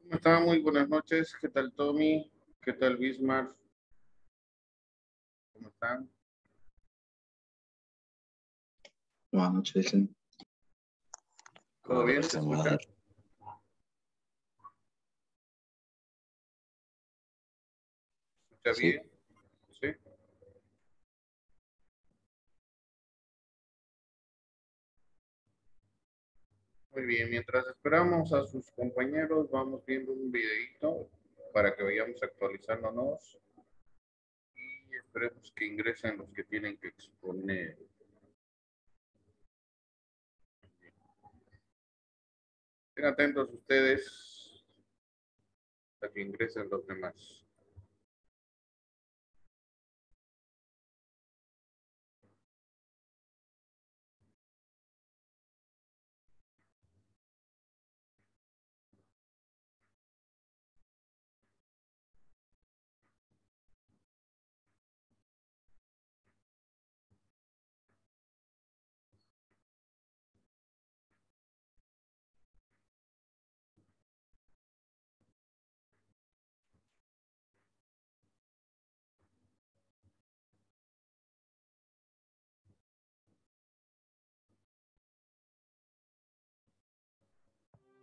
¿Cómo está? Muy buenas noches. ¿Qué tal, Tommy? ¿Qué tal, Bismarck? ¿Cómo están? Buenas noches, dicen. ¿Todo bien? ¿Se escucha? ¿Se escucha bien? ¿Sí? Muy bien. Mientras esperamos a sus compañeros, vamos viendo un videito para que vayamos actualizándonos y esperemos que ingresen los que tienen que exponer. Estén atentos ustedes a que ingresen los demás.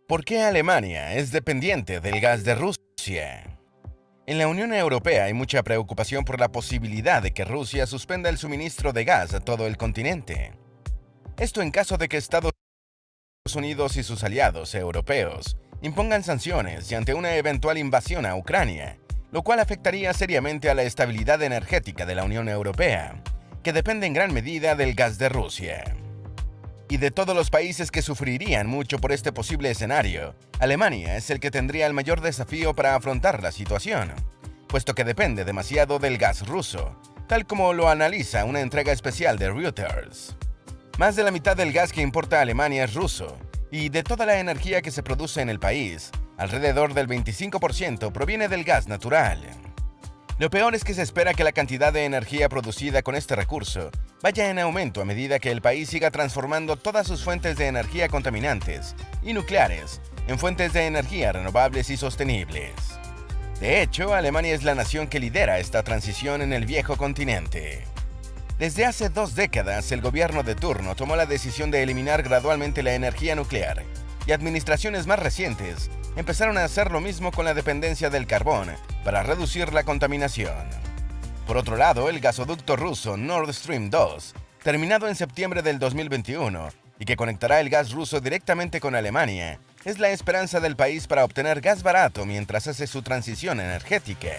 ¿Por qué Alemania es dependiente del gas de Rusia? En la Unión Europea hay mucha preocupación por la posibilidad de que Rusia suspenda el suministro de gas a todo el continente. Esto en caso de que Estados Unidos y sus aliados europeos impongan sanciones y ante una eventual invasión a Ucrania, lo cual afectaría seriamente a la estabilidad energética de la Unión Europea, que depende en gran medida del gas de Rusia. Y de todos los países que sufrirían mucho por este posible escenario, Alemania es el que tendría el mayor desafío para afrontar la situación, puesto que depende demasiado del gas ruso, tal como lo analiza una entrega especial de Reuters. Más de la mitad del gas que importa Alemania es ruso, y de toda la energía que se produce en el país, alrededor del 25% proviene del gas natural. Lo peor es que se espera que la cantidad de energía producida con este recurso vaya en aumento a medida que el país siga transformando todas sus fuentes de energía contaminantes y nucleares en fuentes de energía renovables y sostenibles. De hecho, Alemania es la nación que lidera esta transición en el viejo continente. Desde hace 2 décadas, el gobierno de turno tomó la decisión de eliminar gradualmente la energía nuclear, y administraciones más recientes empezaron a hacer lo mismo con la dependencia del carbón para reducir la contaminación. Por otro lado, el gasoducto ruso Nord Stream 2, terminado en septiembre del 2021 y que conectará el gas ruso directamente con Alemania, es la esperanza del país para obtener gas barato mientras hace su transición energética.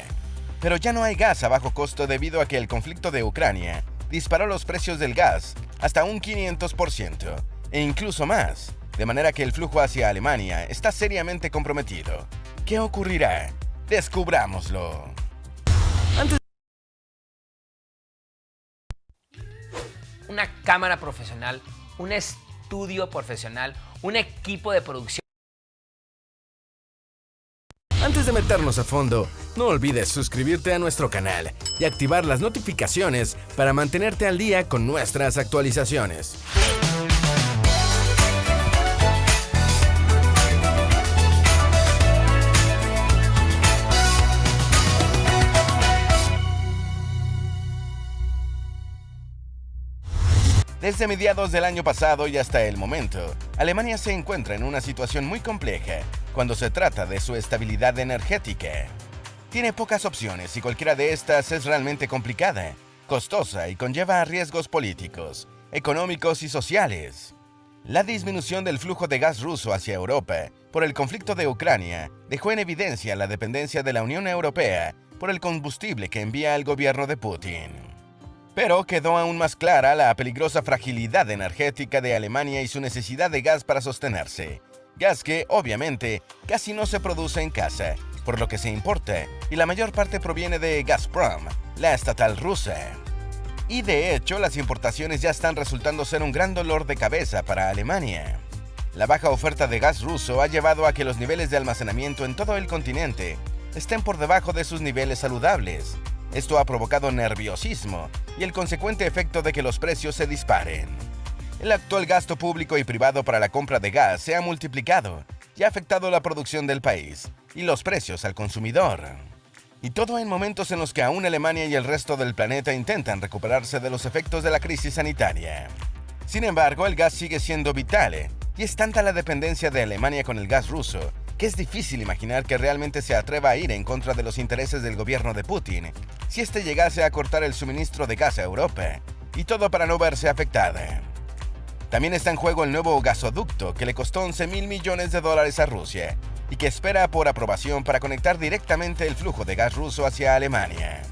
Pero ya no hay gas a bajo costo debido a que el conflicto de Ucrania disparó los precios del gas hasta un 500% e incluso más, de manera que el flujo hacia Alemania está seriamente comprometido. ¿Qué ocurrirá? Descubrámoslo. Una cámara profesional, un estudio profesional, un equipo de producción. Antes de meternos a fondo, no olvides suscribirte a nuestro canal y activar las notificaciones para mantenerte al día con nuestras actualizaciones. Desde mediados del año pasado y hasta el momento, Alemania se encuentra en una situación muy compleja cuando se trata de su estabilidad energética. Tiene pocas opciones y cualquiera de estas es realmente complicada, costosa y conlleva riesgos políticos, económicos y sociales. La disminución del flujo de gas ruso hacia Europa por el conflicto de Ucrania dejó en evidencia la dependencia de la Unión Europea por el combustible que envía el gobierno de Putin. Pero quedó aún más clara la peligrosa fragilidad energética de Alemania y su necesidad de gas para sostenerse. Gas que, obviamente, casi no se produce en casa, por lo que se importa, y la mayor parte proviene de Gazprom, la estatal rusa. Y de hecho, las importaciones ya están resultando ser un gran dolor de cabeza para Alemania. La baja oferta de gas ruso ha llevado a que los niveles de almacenamiento en todo el continente estén por debajo de sus niveles saludables. Esto ha provocado nerviosismo y el consecuente efecto de que los precios se disparen. El actual gasto público y privado para la compra de gas se ha multiplicado y ha afectado la producción del país, y los precios al consumidor. Y todo en momentos en los que aún Alemania y el resto del planeta intentan recuperarse de los efectos de la crisis sanitaria. Sin embargo, el gas sigue siendo vital, y es tanta la dependencia de Alemania con el gas ruso, que es difícil imaginar que realmente se atreva a ir en contra de los intereses del gobierno de Putin, si este llegase a cortar el suministro de gas a Europa, y todo para no verse afectada. También está en juego el nuevo gasoducto que le costó $11.000 millones a Rusia, y que espera por aprobación para conectar directamente el flujo de gas ruso hacia Alemania.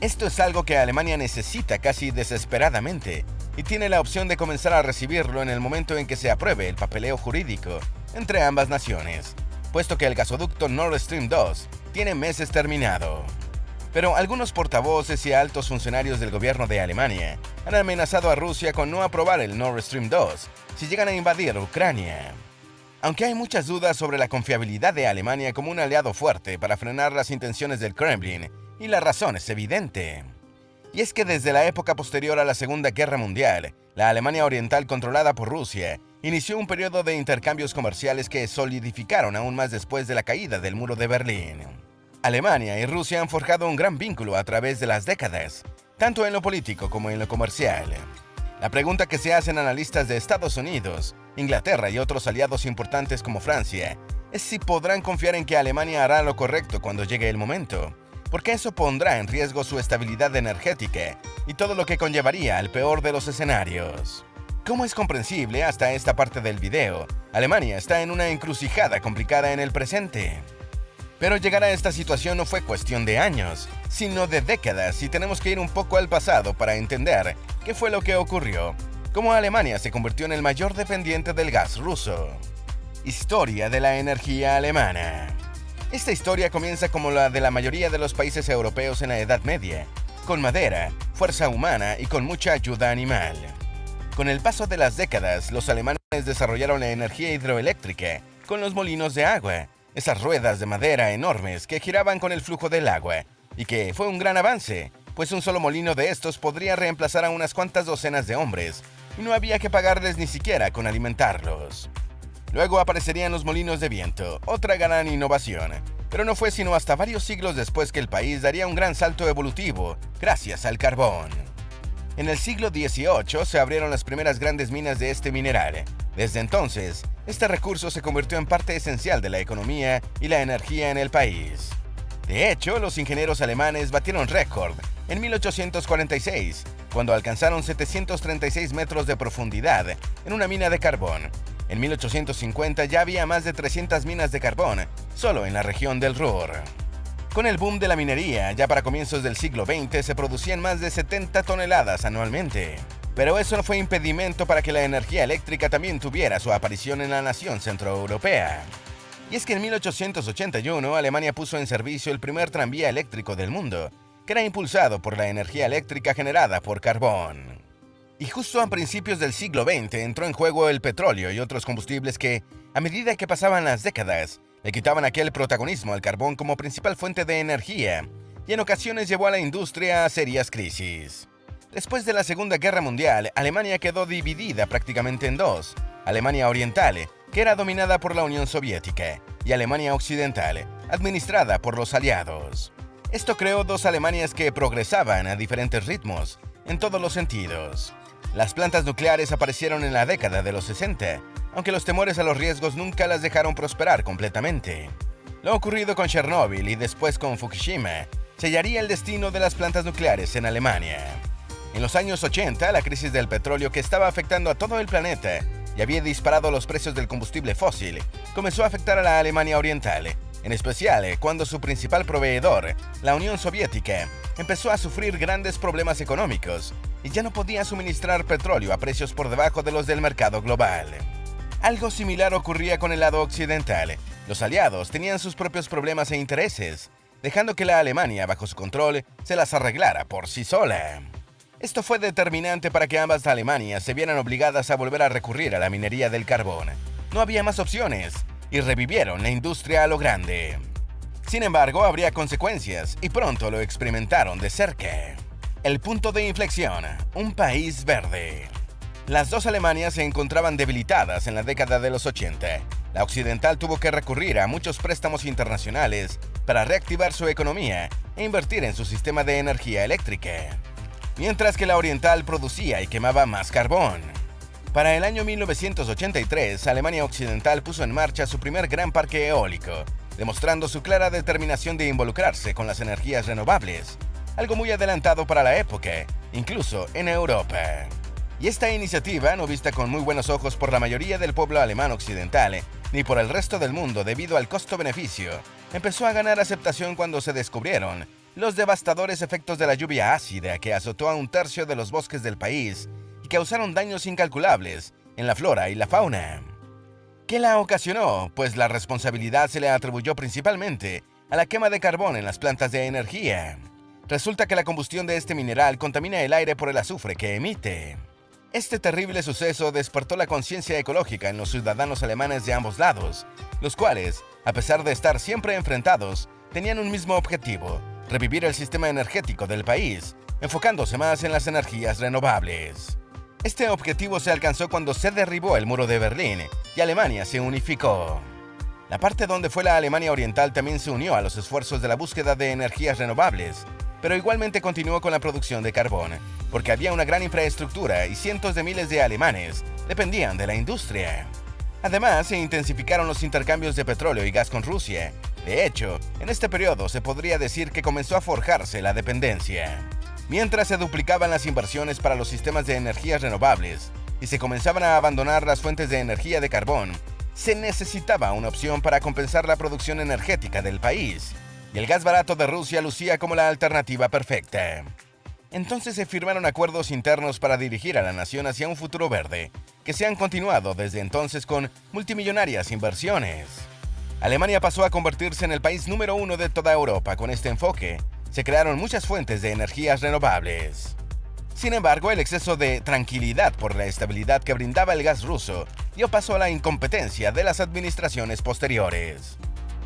Esto es algo que Alemania necesita casi desesperadamente, y tiene la opción de comenzar a recibirlo en el momento en que se apruebe el papeleo jurídico entre ambas naciones, puesto que el gasoducto Nord Stream 2 tiene meses terminado. Pero algunos portavoces y altos funcionarios del gobierno de Alemania han amenazado a Rusia con no aprobar el Nord Stream 2 si llegan a invadir Ucrania. Aunque hay muchas dudas sobre la confiabilidad de Alemania como un aliado fuerte para frenar las intenciones del Kremlin, y la razón es evidente. Y es que desde la época posterior a la Segunda Guerra Mundial, la Alemania Oriental controlada por Rusia inició un periodo de intercambios comerciales que solidificaron aún más después de la caída del muro de Berlín. Alemania y Rusia han forjado un gran vínculo a través de las décadas, tanto en lo político como en lo comercial. La pregunta que se hacen analistas de Estados Unidos, Inglaterra y otros aliados importantes como Francia es si podrán confiar en que Alemania hará lo correcto cuando llegue el momento, porque eso pondrá en riesgo su estabilidad energética y todo lo que conllevaría al peor de los escenarios. Como es comprensible hasta esta parte del video, Alemania está en una encrucijada complicada en el presente. Pero llegar a esta situación no fue cuestión de años, sino de décadas, y tenemos que ir un poco al pasado para entender qué fue lo que ocurrió, cómo Alemania se convirtió en el mayor dependiente del gas ruso. Historia de la energía alemana. Esta historia comienza como la de la mayoría de los países europeos en la Edad Media, con madera, fuerza humana y con mucha ayuda animal. Con el paso de las décadas, los alemanes desarrollaron la energía hidroeléctrica con los molinos de agua, esas ruedas de madera enormes que giraban con el flujo del agua, y que fue un gran avance, pues un solo molino de estos podría reemplazar a unas cuantas docenas de hombres, y no había que pagarles ni siquiera con alimentarlos. Luego aparecerían los molinos de viento, otra gran innovación, pero no fue sino hasta varios siglos después que el país daría un gran salto evolutivo gracias al carbón. En el siglo XVIII se abrieron las primeras grandes minas de este mineral. Desde entonces, este recurso se convirtió en parte esencial de la economía y la energía en el país. De hecho, los ingenieros alemanes batieron récord en 1846, cuando alcanzaron 736 metros de profundidad en una mina de carbón. En 1850 ya había más de 300 minas de carbón solo en la región del Ruhr. Con el boom de la minería, ya para comienzos del siglo XX se producían más de 70 toneladas anualmente. Pero eso no fue impedimento para que la energía eléctrica también tuviera su aparición en la nación centroeuropea. Y es que en 1881 Alemania puso en servicio el primer tranvía eléctrico del mundo, que era impulsado por la energía eléctrica generada por carbón. Y justo a principios del siglo XX entró en juego el petróleo y otros combustibles que, a medida que pasaban las décadas, le quitaban aquel protagonismo al carbón como principal fuente de energía, y en ocasiones llevó a la industria a serias crisis. Después de la Segunda Guerra Mundial, Alemania quedó dividida prácticamente en dos: Alemania Oriental, que era dominada por la Unión Soviética, y Alemania Occidental, administrada por los aliados. Esto creó dos Alemanias que progresaban a diferentes ritmos, en todos los sentidos. Las plantas nucleares aparecieron en la década de los 60, aunque los temores a los riesgos nunca las dejaron prosperar completamente. Lo ocurrido con Chernóbil y después con Fukushima sellaría el destino de las plantas nucleares en Alemania. En los años 80, la crisis del petróleo que estaba afectando a todo el planeta y había disparado los precios del combustible fósil, comenzó a afectar a la Alemania Oriental, en especial cuando su principal proveedor, la Unión Soviética, empezó a sufrir grandes problemas económicos y ya no podía suministrar petróleo a precios por debajo de los del mercado global. Algo similar ocurría con el lado occidental. Los aliados tenían sus propios problemas e intereses, dejando que la Alemania, bajo su control, se las arreglara por sí sola. Esto fue determinante para que ambas Alemanias se vieran obligadas a volver a recurrir a la minería del carbón. No había más opciones, y revivieron la industria a lo grande. Sin embargo, habría consecuencias, y pronto lo experimentaron de cerca. El punto de inflexión: un país verde. Las dos Alemanias se encontraban debilitadas en la década de los 80, la Occidental tuvo que recurrir a muchos préstamos internacionales para reactivar su economía e invertir en su sistema de energía eléctrica, mientras que la Oriental producía y quemaba más carbón. Para el año 1983, Alemania Occidental puso en marcha su primer gran parque eólico, demostrando su clara determinación de involucrarse con las energías renovables, algo muy adelantado para la época, incluso en Europa. Y esta iniciativa, no vista con muy buenos ojos por la mayoría del pueblo alemán occidental, ni por el resto del mundo debido al costo-beneficio, empezó a ganar aceptación cuando se descubrieron los devastadores efectos de la lluvia ácida que azotó a un tercio de los bosques del país y causaron daños incalculables en la flora y la fauna. ¿Qué la ocasionó? Pues la responsabilidad se le atribuyó principalmente a la quema de carbón en las plantas de energía. Resulta que la combustión de este mineral contamina el aire por el azufre que emite. Este terrible suceso despertó la conciencia ecológica en los ciudadanos alemanes de ambos lados, los cuales, a pesar de estar siempre enfrentados, tenían un mismo objetivo: revivir el sistema energético del país, enfocándose más en las energías renovables. Este objetivo se alcanzó cuando se derribó el muro de Berlín y Alemania se unificó. La parte donde fue la Alemania Oriental también se unió a los esfuerzos de la búsqueda de energías renovables, pero igualmente continuó con la producción de carbón, porque había una gran infraestructura y cientos de miles de alemanes dependían de la industria. Además, se intensificaron los intercambios de petróleo y gas con Rusia. De hecho, en este periodo se podría decir que comenzó a forjarse la dependencia. Mientras se duplicaban las inversiones para los sistemas de energías renovables y se comenzaban a abandonar las fuentes de energía de carbón, se necesitaba una opción para compensar la producción energética del país, y el gas barato de Rusia lucía como la alternativa perfecta. Entonces se firmaron acuerdos internos para dirigir a la nación hacia un futuro verde, que se han continuado desde entonces con multimillonarias inversiones. Alemania pasó a convertirse en el país número 1 de toda Europa con este enfoque. Se crearon muchas fuentes de energías renovables. Sin embargo, el exceso de tranquilidad por la estabilidad que brindaba el gas ruso dio paso a la incompetencia de las administraciones posteriores.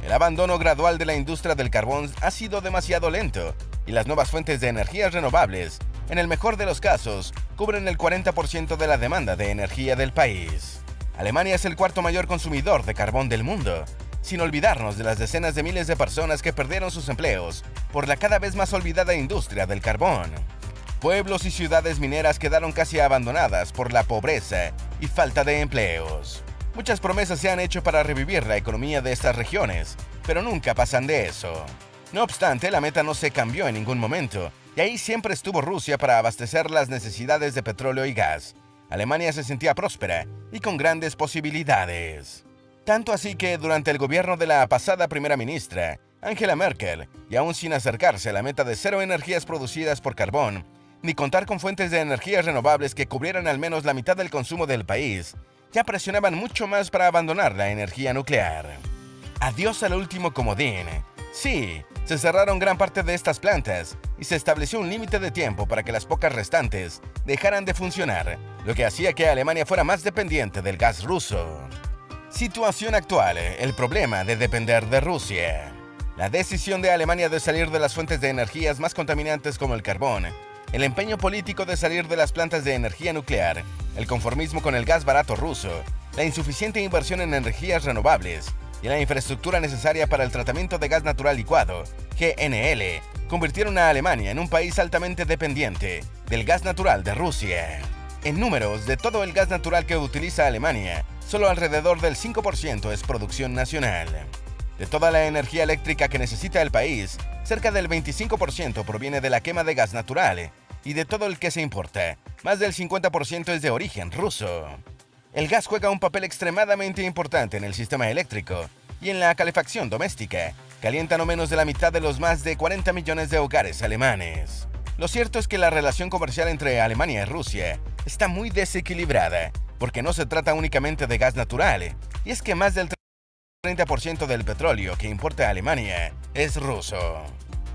El abandono gradual de la industria del carbón ha sido demasiado lento y las nuevas fuentes de energías renovables, en el mejor de los casos, cubren el 40% de la demanda de energía del país. Alemania es el cuarto mayor consumidor de carbón del mundo, sin olvidarnos de las decenas de miles de personas que perdieron sus empleos por la cada vez más olvidada industria del carbón. Pueblos y ciudades mineras quedaron casi abandonadas por la pobreza y falta de empleos. Muchas promesas se han hecho para revivir la economía de estas regiones, pero nunca pasan de eso. No obstante, la meta no se cambió en ningún momento, y ahí siempre estuvo Rusia para abastecer las necesidades de petróleo y gas. Alemania se sentía próspera y con grandes posibilidades. Tanto así que durante el gobierno de la pasada primera ministra, Angela Merkel, y aún sin acercarse a la meta de cero energías producidas por carbón, ni contar con fuentes de energías renovables que cubrieran al menos la mitad del consumo del país, ya presionaban mucho más para abandonar la energía nuclear. Adiós al último comodín. Sí, se cerraron gran parte de estas plantas y se estableció un límite de tiempo para que las pocas restantes dejaran de funcionar, lo que hacía que Alemania fuera más dependiente del gas ruso. Situación actual: el problema de depender de Rusia. La decisión de Alemania de salir de las fuentes de energías más contaminantes como el carbón, el empeño político de salir de las plantas de energía nuclear, el conformismo con el gas barato ruso, la insuficiente inversión en energías renovables y la infraestructura necesaria para el tratamiento de gas natural licuado, GNL, convirtieron a Alemania en un país altamente dependiente del gas natural de Rusia. En números, de todo el gas natural que utiliza Alemania, solo alrededor del 5% es producción nacional. De toda la energía eléctrica que necesita el país, cerca del 25% proviene de la quema de gas natural, y de todo el que se importa, más del 50% es de origen ruso. El gas juega un papel extremadamente importante en el sistema eléctrico y en la calefacción doméstica. Calienta no menos de la mitad de los más de 40 millones de hogares alemanes. Lo cierto es que la relación comercial entre Alemania y Rusia está muy desequilibrada, porque no se trata únicamente de gas natural, y es que más del 30% del petróleo que importa Alemania es ruso.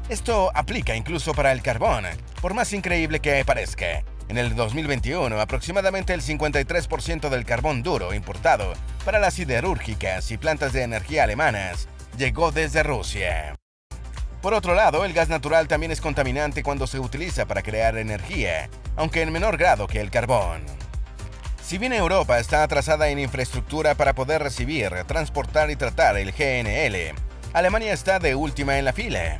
Esto aplica incluso para el carbón, por más increíble que parezca. En el 2021, aproximadamente el 53% del carbón duro importado para las siderúrgicas y plantas de energía alemanas llegó desde Rusia. Por otro lado, el gas natural también es contaminante cuando se utiliza para crear energía, aunque en menor grado que el carbón. Si bien Europa está atrasada en infraestructura para poder recibir, transportar y tratar el GNL, Alemania está de última en la fila.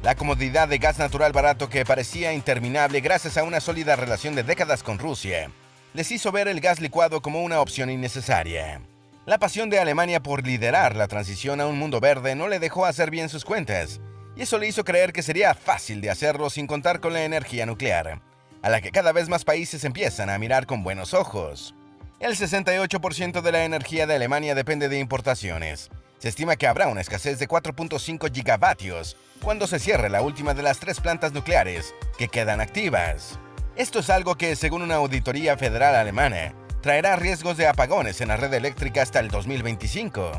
La comodidad de gas natural barato que parecía interminable gracias a una sólida relación de décadas con Rusia, les hizo ver el gas licuado como una opción innecesaria. La pasión de Alemania por liderar la transición a un mundo verde no le dejó hacer bien sus cuentas, y eso le hizo creer que sería fácil de hacerlo sin contar con la energía nuclear, a la que cada vez más países empiezan a mirar con buenos ojos. El 68% de la energía de Alemania depende de importaciones. Se estima que habrá una escasez de 4.5 gigavatios cuando se cierre la última de las 3 plantas nucleares que quedan activas. Esto es algo que, según una auditoría federal alemana, traerá riesgos de apagones en la red eléctrica hasta el 2025.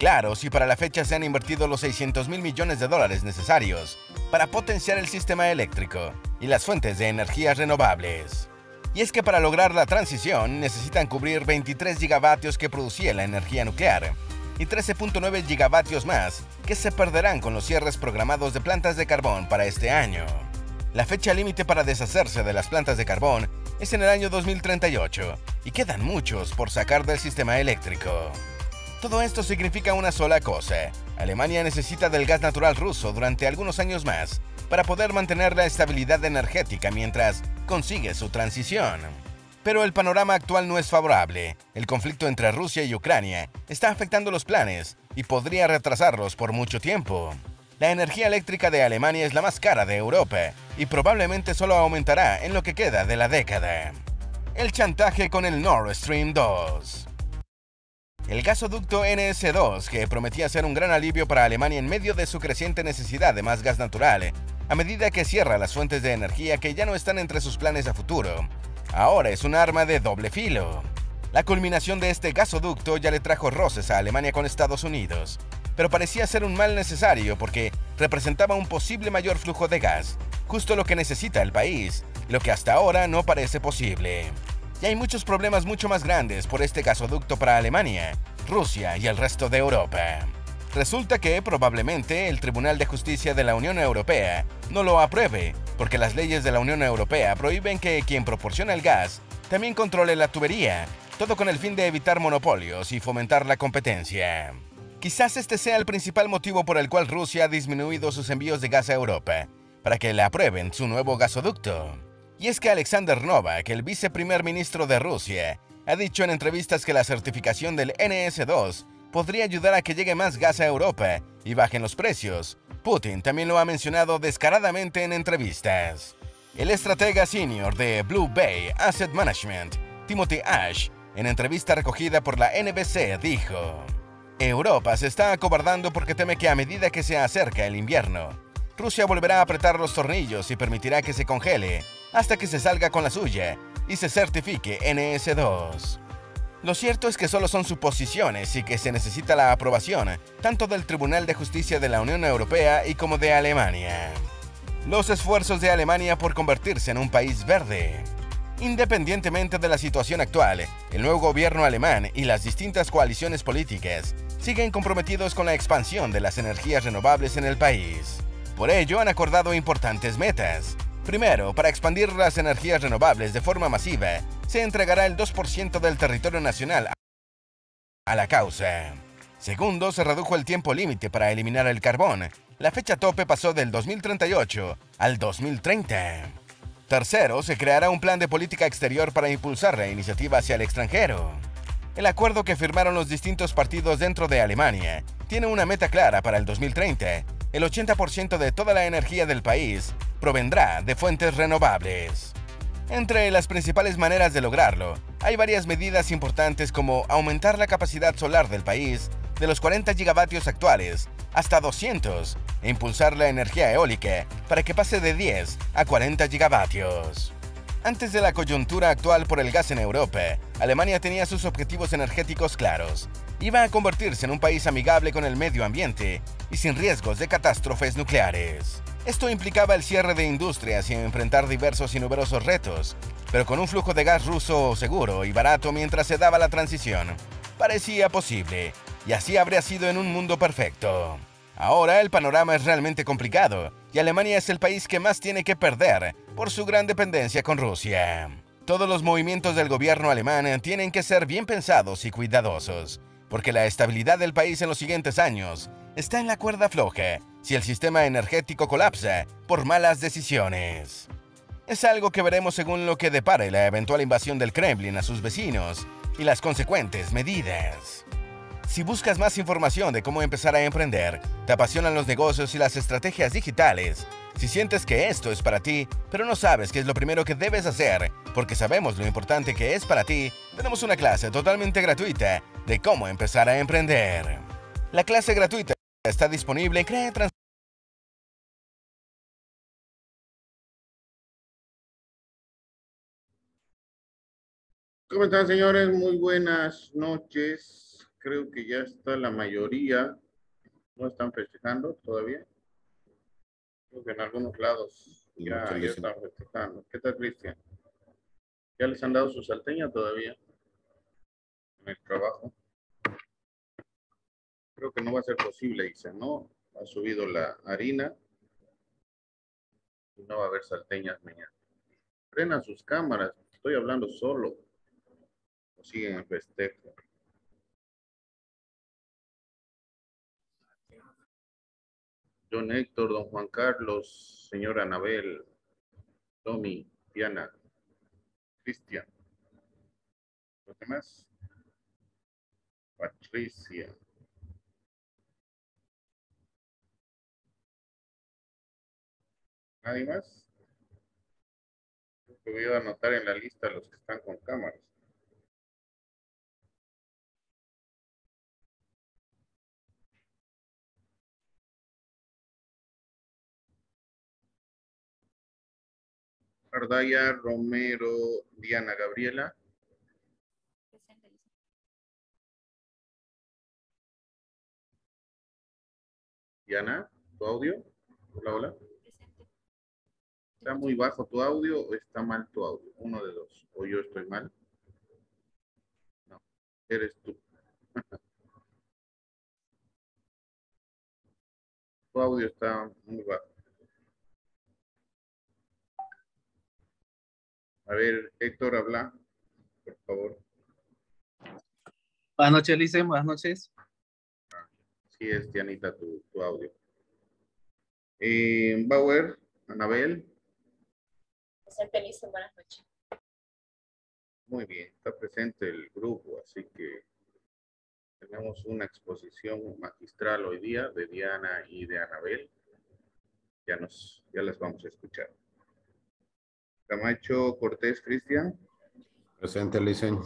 Claro, si para la fecha se han invertido los 600.000 millones de dólares necesarios para potenciar el sistema eléctrico y las fuentes de energías renovables. Y es que para lograr la transición necesitan cubrir 23 gigavatios que producía la energía nuclear y 13.9 gigavatios más que se perderán con los cierres programados de plantas de carbón para este año. La fecha límite para deshacerse de las plantas de carbón es en el año 2038 y quedan muchos por sacar del sistema eléctrico. Todo esto significa una sola cosa: Alemania necesita del gas natural ruso durante algunos años más para poder mantener la estabilidad energética mientras consigue su transición. Pero el panorama actual no es favorable. El conflicto entre Rusia y Ucrania está afectando los planes y podría retrasarlos por mucho tiempo. La energía eléctrica de Alemania es la más cara de Europa y probablemente solo aumentará en lo que queda de la década. El chantaje con el Nord Stream 2. El gasoducto NS2, que prometía ser un gran alivio para Alemania en medio de su creciente necesidad de más gas natural, a medida que cierra las fuentes de energía que ya no están entre sus planes a futuro, ahora es un arma de doble filo. La culminación de este gasoducto ya le trajo roces a Alemania con Estados Unidos, pero parecía ser un mal necesario porque representaba un posible mayor flujo de gas, justo lo que necesita el país, lo que hasta ahora no parece posible. Y hay muchos problemas mucho más grandes por este gasoducto para Alemania, Rusia y el resto de Europa. Resulta que probablemente el Tribunal de Justicia de la Unión Europea no lo apruebe, porque las leyes de la Unión Europea prohíben que quien proporciona el gas también controle la tubería, todo con el fin de evitar monopolios y fomentar la competencia. Quizás este sea el principal motivo por el cual Rusia ha disminuido sus envíos de gas a Europa, para que le aprueben su nuevo gasoducto. Y es que Alexander Novak, el viceprimer ministro de Rusia, ha dicho en entrevistas que la certificación del NS2 podría ayudar a que llegue más gas a Europa y bajen los precios. Putin también lo ha mencionado descaradamente en entrevistas. El estratega senior de Blue Bay Asset Management, Timothy Ash, en entrevista recogida por la NBC, dijo: Europa se está acobardando porque teme que a medida que se acerca el invierno, Rusia volverá a apretar los tornillos y permitirá que se congele hasta que se salga con la suya y se certifique NS2. Lo cierto es que solo son suposiciones y que se necesita la aprobación tanto del Tribunal de Justicia de la Unión Europea y como de Alemania. Los esfuerzos de Alemania por convertirse en un país verde. Independientemente de la situación actual, el nuevo gobierno alemán y las distintas coaliciones políticas siguen comprometidos con la expansión de las energías renovables en el país. Por ello, han acordado importantes metas. Primero, para expandir las energías renovables de forma masiva, se entregará el 2% del territorio nacional a la causa. Segundo, se redujo el tiempo límite para eliminar el carbón. La fecha tope pasó del 2038 al 2030. Tercero, se creará un plan de política exterior para impulsar la iniciativa hacia el extranjero. El acuerdo que firmaron los distintos partidos dentro de Alemania tiene una meta clara para el 2030. El 80% de toda la energía del país provendrá de fuentes renovables. Entre las principales maneras de lograrlo, hay varias medidas importantes como aumentar la capacidad solar del país de los 40 gigavatios actuales hasta 200 e impulsar la energía eólica para que pase de 10 a 40 gigavatios. Antes de la coyuntura actual por el gas en Europa, Alemania tenía sus objetivos energéticos claros. Iba a convertirse en un país amigable con el medio ambiente y sin riesgos de catástrofes nucleares. Esto implicaba el cierre de industrias y enfrentar diversos y numerosos retos, pero con un flujo de gas ruso seguro y barato mientras se daba la transición. Parecía posible, y así habría sido en un mundo perfecto. Ahora el panorama es realmente complicado, y Alemania es el país que más tiene que perder por su gran dependencia con Rusia. Todos los movimientos del gobierno alemán tienen que ser bien pensados y cuidadosos, porque la estabilidad del país en los siguientes años está en la cuerda floja si el sistema energético colapsa por malas decisiones. Es algo que veremos según lo que depare la eventual invasión del Kremlin a sus vecinos y las consecuentes medidas. Si buscas más información de cómo empezar a emprender, te apasionan los negocios y las estrategias digitales, si sientes que esto es para ti, pero no sabes qué es lo primero que debes hacer, porque sabemos lo importante que es para ti, tenemos una clase totalmente gratuita de cómo empezar a emprender. La clase gratuita está disponible en Crea Trans. ¿Cómo están, señores? Muy buenas noches. Creo que ya está la mayoría. ¿No están festejando todavía? Creo que en algunos lados ya están festejando. ¿Qué tal, Cristian? ¿Ya les han dado su salteña todavía en el trabajo? Creo que no va a ser posible, dicen, ¿no? Ha subido la harina y no va a haber salteñas mañana. Prendan sus cámaras. Estoy hablando solo. O siguen el festejo. Don Héctor, don Juan Carlos, señora Anabel, Tommy, Diana, Cristian. ¿Los demás? Patricia. ¿Nadie más? Te voy a anotar en la lista los que están con cámaras. Ardaya, Romero, Diana, Gabriela. Diana, ¿tu audio? Hola, hola. ¿Está muy bajo tu audio o está mal tu audio? Uno de dos. ¿O yo estoy mal? No, eres tú. Tu audio está muy bajo. A ver, Héctor, habla, por favor. Buenas noches, Lice. Buenas noches. Sí, es Dianita tu audio. Bauer, Anabel. Presente, Lice. Buenas noches. Muy bien, está presente el grupo, así que tenemos una exposición magistral hoy día de Diana y de Anabel. Ya las vamos a escuchar. Camacho, Cortés, Cristian. Presente, Licen.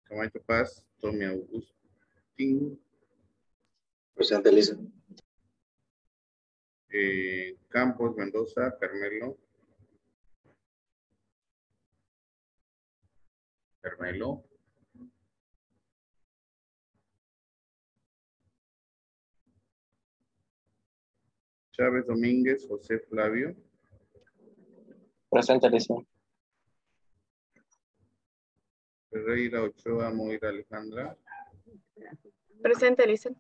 Camacho Paz, Tommy Agustín. Presente, Licen. Campos, Mendoza, Carmelo. Carmelo. Chávez Domínguez, José Flavio. Presente, Lice. Ferreira Ochoa, Moira Alejandra. Presente, Lice.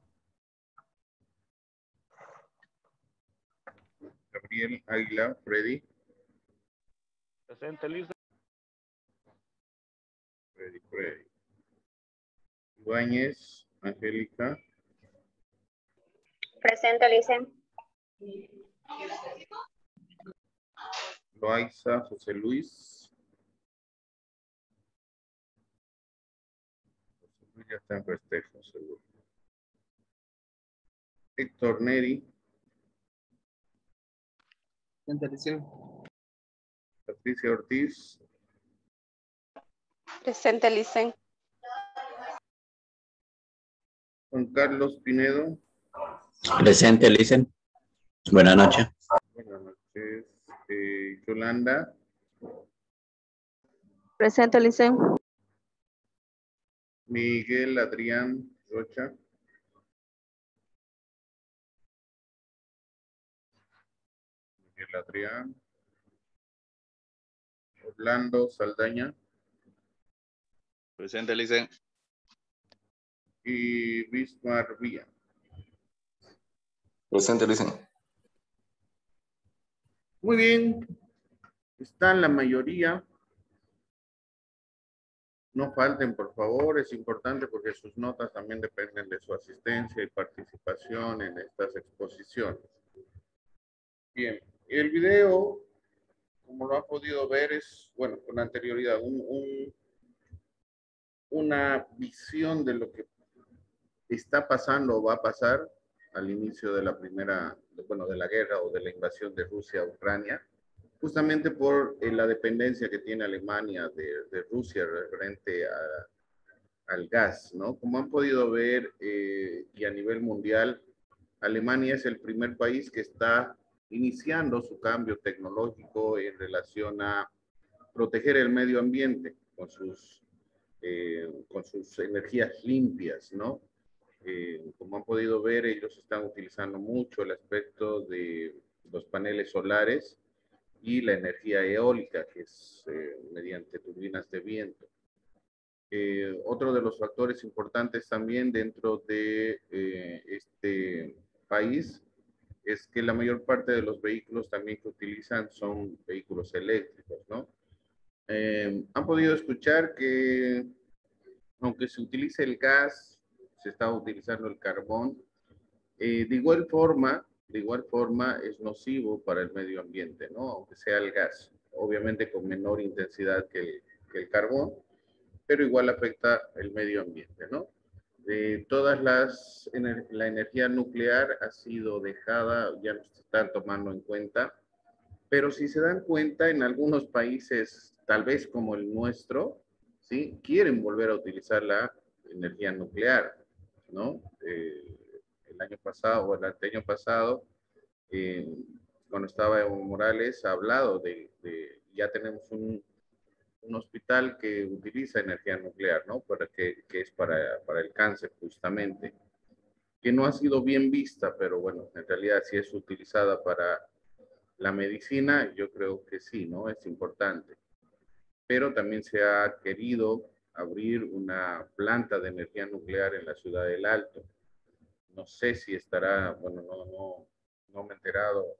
Gabriel Águila, Freddy. Presente, Lice. Freddy. Ibáñez, Angélica. Presente, Lice. Loaiza, José Luis. José Luis ya está en festejo, seguro. Héctor Neri. Presente, Lice. Patricia Ortiz. Presente, Lice. Juan Carlos Pinedo. Presente, Licen. Buenas noches. Buenas noches. Yolanda. Presente, Lice. Miguel Adrián Rocha. Miguel Adrián. Orlando Saldaña. Presente, Lice. Y Bismar Villa. Presente, Licen. Muy bien. Están la mayoría. No falten, por favor, es importante porque sus notas también dependen de su asistencia y participación en estas exposiciones. Bien, el video, como lo han podido ver, es, bueno, con anterioridad, una visión de lo que está pasando o va a pasar al inicio de la primera, bueno, de la guerra o de la invasión de Rusia a Ucrania, justamente por la dependencia que tiene Alemania de Rusia referente al gas, ¿no? Como han podido ver, y a nivel mundial, Alemania es el primer país que está iniciando su cambio tecnológico en relación a proteger el medio ambiente con sus energías limpias, ¿no? Como han podido ver, ellos están utilizando mucho el aspecto de los paneles solares y la energía eólica, que es mediante turbinas de viento. Otro de los factores importantes también dentro de este país es que la mayor parte de los vehículos también que utilizan son vehículos eléctricos, ¿no? Han podido escuchar que aunque se utilice el gas, se está utilizando el carbón, de igual forma es nocivo para el medio ambiente, ¿no? Aunque sea el gas, obviamente con menor intensidad que el carbón, pero igual afecta el medio ambiente, ¿no? La energía nuclear ha sido dejada, ya no se están tomando en cuenta, pero si se dan cuenta, en algunos países, tal vez como el nuestro, ¿sí? Quieren volver a utilizar la energía nuclear, ¿no? El año pasado o el anteaño pasado, eh, cuando estaba Evo Morales, ha hablado ya tenemos un hospital que utiliza energía nuclear, ¿no? Que es para el cáncer, justamente, que no ha sido bien vista, pero bueno, en realidad si es utilizada para la medicina, yo creo que sí, ¿no? Es importante. Pero también se ha querido abrir una planta de energía nuclear en la ciudad del Alto. No sé si estará, bueno, no me he enterado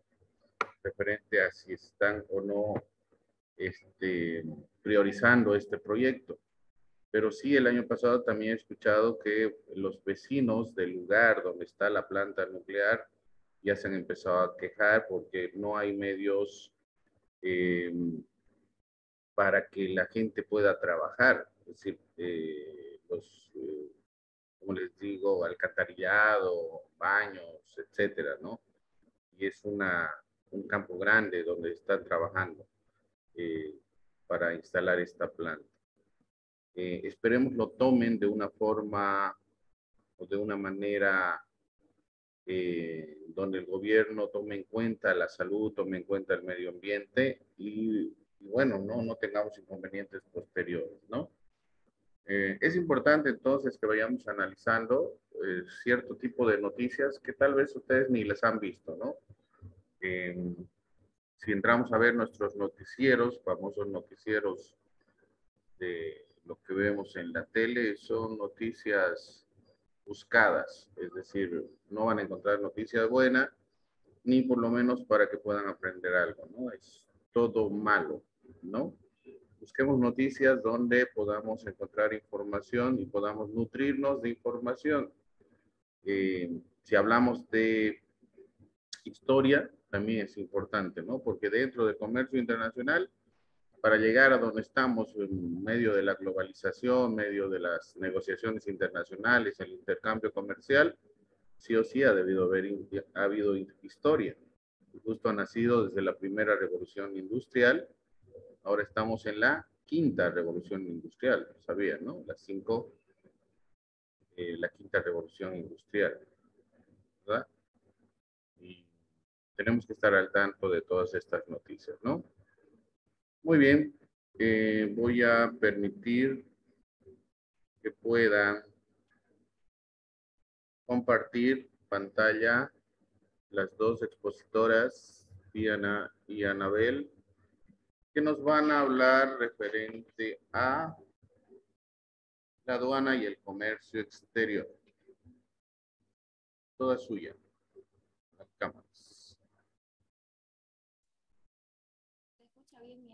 referente a si están o no priorizando este proyecto. Pero sí, el año pasado también he escuchado que los vecinos del lugar donde está la planta nuclear ya se han empezado a quejar porque no hay medios eh, para que la gente pueda trabajar. Es decir, como les digo, alcantarillado, baños, etcétera, ¿no? Y es un campo grande donde están trabajando eh, para instalar esta planta. Esperemos lo tomen de una forma o de una manera donde el gobierno tome en cuenta la salud, tome en cuenta el medio ambiente y bueno, no tengamos inconvenientes posteriores, ¿no? Es importante entonces que vayamos analizando cierto tipo de noticias que tal vez ustedes ni les han visto, ¿no? Si entramos a ver nuestros noticieros, famosos noticieros de lo que vemos en la tele, son noticias buscadas, es decir, no van a encontrar noticias buenas, ni por lo menos para que puedan aprender algo, ¿no? Es todo malo, ¿no? Busquemos noticias donde podamos encontrar información y podamos nutrirnos de información. Si hablamos de historia, también es importante, ¿no? Porque dentro del comercio internacional, para llegar a donde estamos en medio de la globalización, en medio de las negociaciones internacionales, el intercambio comercial, sí o sí ha habido historia. Justo ha nacido desde la primera revolución industrial. Ahora estamos en la quinta revolución industrial, ¿sabían, no? La quinta revolución industrial, ¿verdad? Y tenemos que estar al tanto de todas estas noticias, ¿no? Muy bien, voy a permitir que puedan compartir pantalla las dos expositoras, Diana y Anabel, que nos van a hablar referente a la aduana y el comercio exterior. Toda suya. Las cámaras. ¿Se escucha bien mi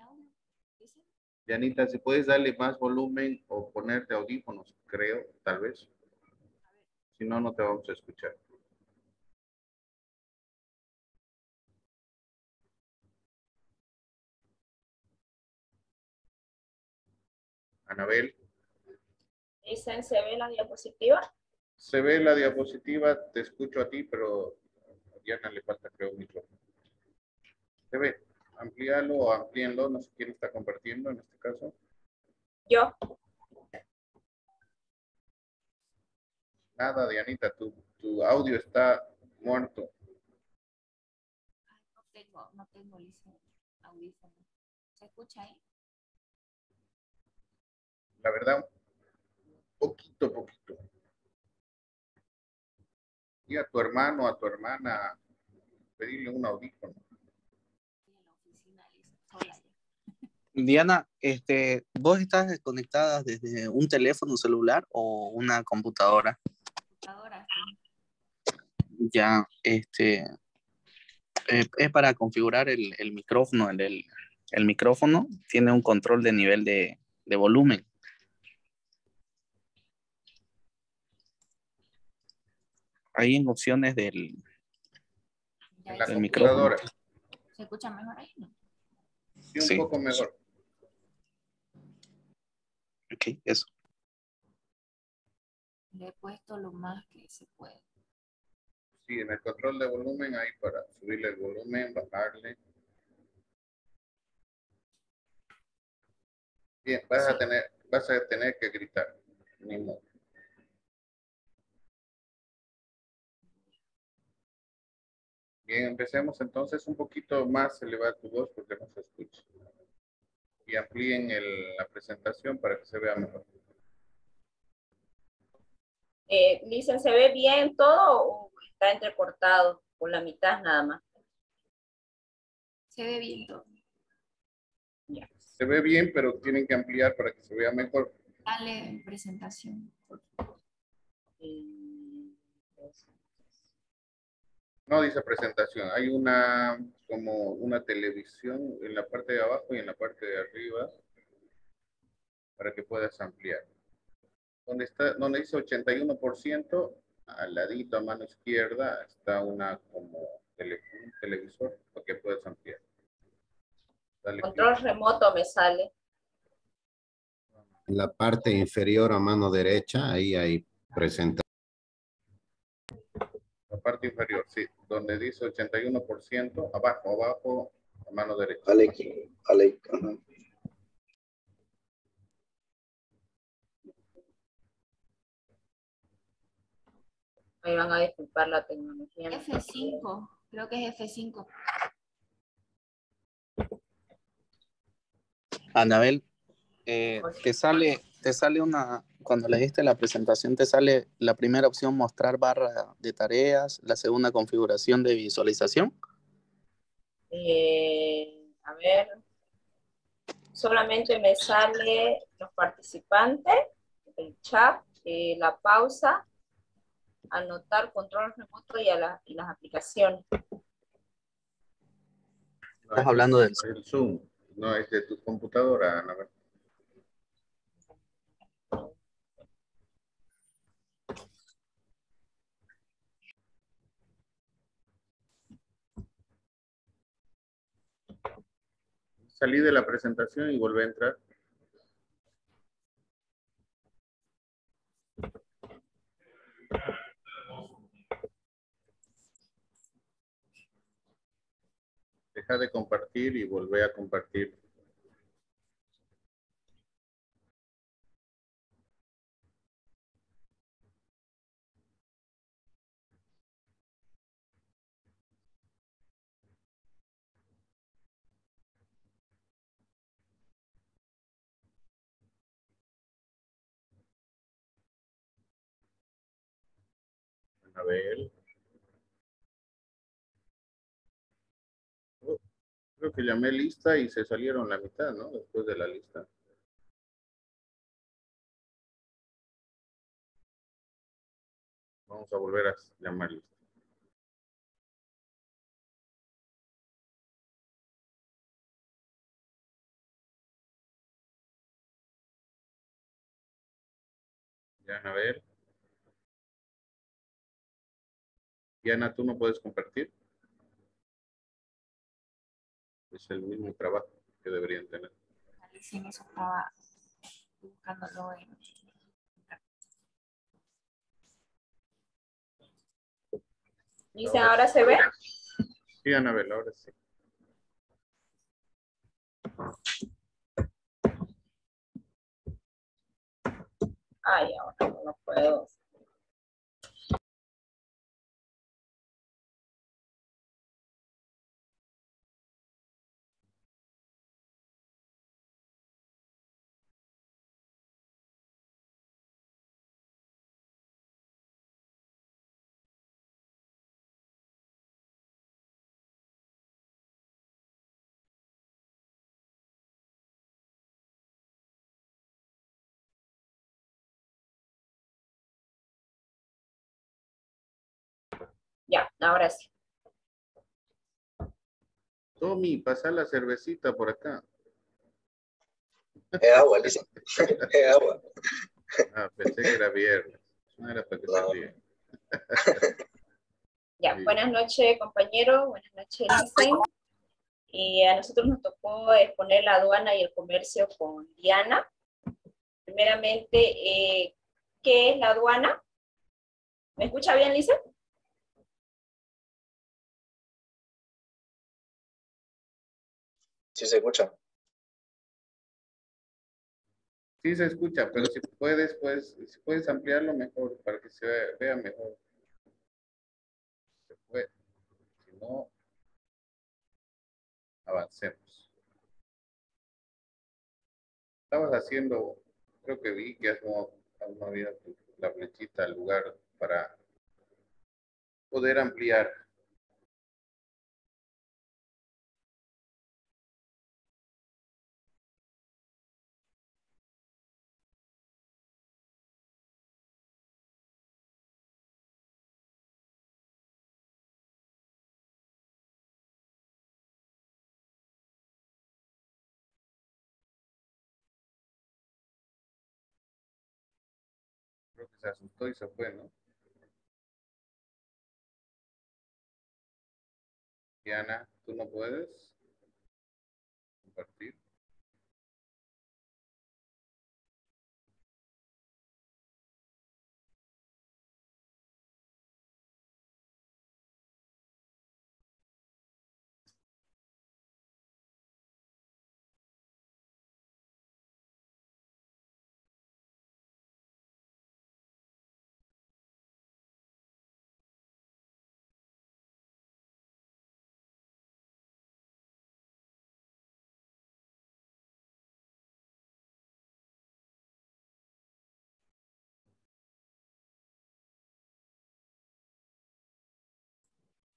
Yanita, si puedes darle más volumen o ponerte audífonos, creo, tal vez. Si no, no te vamos a escuchar. Anabel, Dicen, ¿se ve la diapositiva? se ve la diapositiva, te escucho a ti, pero a Diana le falta, creo, un micrófono. Se ve, amplíalo o amplíenlo, no sé quién está compartiendo en este caso. Yo. Nada, Dianita, tu audio está muerto. No tengo audífono. ¿Se escucha ahí? La verdad, poquito. Y a tu hermano, a tu hermana, pedirle un audífono. En la oficina, Lisa, sola ya. Diana, ¿vos estás desconectada desde un teléfono celular o una computadora? Computadora. Ya, es para configurar el micrófono. El micrófono tiene un control de nivel de volumen. Ahí en opciones En la del micrófono. computadora. ¿Se escucha mejor ahí? ¿No? Sí, un Sí. poco mejor. Ok, eso. Le he puesto lo más que se puede. Sí, en el control de volumen hay para subirle el volumen, bajarle. Bien, vas a tener que gritar. Ni modo. Bien, empecemos entonces un poquito más elevada tu voz porque no se escucha. Y amplíen la presentación para que se vea mejor. Dicen, ¿se ve bien todo o está entrecortado por la mitad nada más? Se ve bien todo. Ya. Se ve bien, pero tienen que ampliar para que se vea mejor. Dale presentación. No dice presentación, hay como una televisión en la parte de abajo y en la parte de arriba para que puedas ampliar. Donde dice 81%, al ladito a mano izquierda está como un televisor para que puedas ampliar. Dale Control clic. remoto me sale. En la parte inferior a mano derecha, ahí hay presentación. La parte inferior, sí, donde dice 81%, abajo, a mano derecha. Ajá. Me van a disculpar la tecnología. F5, creo que es F5. Anabel, te sale cuando le diste la presentación, te sale la primera opción, mostrar barra de tareas, la segunda, configuración de visualización. A ver, solamente me sale los participantes, el chat, la pausa, anotar control remoto y las aplicaciones. No, Estás hablando del el Zoom, no es de tu computadora, Ana. Salí de la presentación y volví a entrar. Deja de compartir y volvé a compartir. A ver. Oh, creo que llamé lista y se salieron la mitad, ¿no? Después de la lista. Vamos a volver a llamar lista. Ya, a ver. Diana, ¿tú no puedes compartir? Es el mismo trabajo que deberían tener. Alicia en eso estaba buscándolo en... Dicen, ¿ahora se ve? Sí, Anabel, ahora sí. Ay, ahora no lo puedo. Ya, ahora sí. Tommy, pasa la cervecita por acá. Es agua, Lisa. Es agua. Ah, pensé que era viernes. No era para que se No. ríe. Ya, Sí. buenas noches, compañeros. Buenas noches, Lisen. Y a nosotros nos tocó exponer la aduana y el comercio con Diana. Primeramente, ¿qué es la aduana? ¿Me escucha bien, Lisa? Sí se escucha. Sí se escucha, pero si puedes, pues, si puedes ampliarlo mejor para que se vea mejor. Se puede. Si no, avancemos. Estabas haciendo, creo que vi que has movido la flechita al lugar para poder ampliar. Creo que se asustó y se fue, ¿no? Diana, ¿tú no puedes compartir?